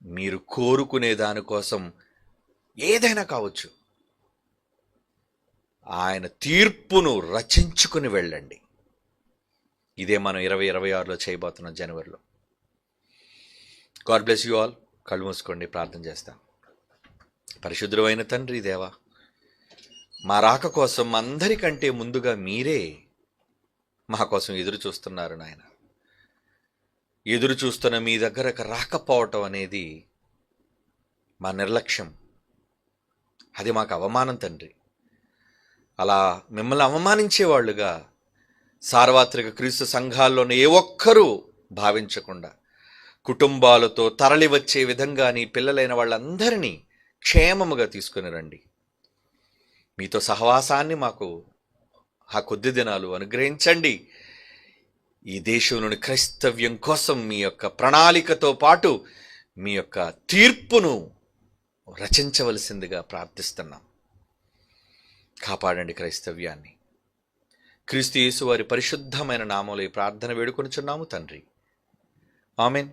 మీరు కోరుకునే దానికోసం ఏదైనా కావచ్చు, ఆయన తీర్పును రచించుకుని వెళ్ళండి. ఇదే మనం 2026లో చేయబోతున్నాం, జనవరిలో. God bless you all. కళ్ళు మూసుకోండి, ప్రార్థన చేస్తాం. పరిశుద్ధమైన తండ్రి దేవా, మా రాక కోసం అందరికంటే ముందుగా మీరే మా కోసం ఎదురు చూస్తున్నారు నాయన. ఎదురు చూస్తున్న మీ దగ్గరకు రాకపోవటం అనేది మా నిర్లక్ష్యం, అది మాకు అవమానం తండ్రి. అలా మిమ్మల్ని అవమానించేవాళ్ళుగా సార్వత్రిక క్రీస్తు సంఘాల్లోనే ఏ ఒక్కరూ భావించకుండా కుటుంబాలతో తరలి వచ్చే విధంగా నీ పిల్లలైన వాళ్ళందరినీ క్షేమముగా తీసుకుని రండి. మీతో సహవాసాన్ని మాకు ఆ కొద్ది దినాలు అనుగ్రహించండి. ఈ దేశంలోని క్రైస్తవ్యం కోసం మీ యొక్క ప్రణాళికతో పాటు మీ యొక్క తీర్పును రచించవలసిందిగా ప్రార్థిస్తున్నాం. కాపాడండి క్రైస్తవ్యాన్ని. క్రీస్తు యేసు వారి పరిశుద్ధమైన నామములో ఈ ప్రార్థన వేడుకొనుచున్నాము తండ్రి. ఆమెన్.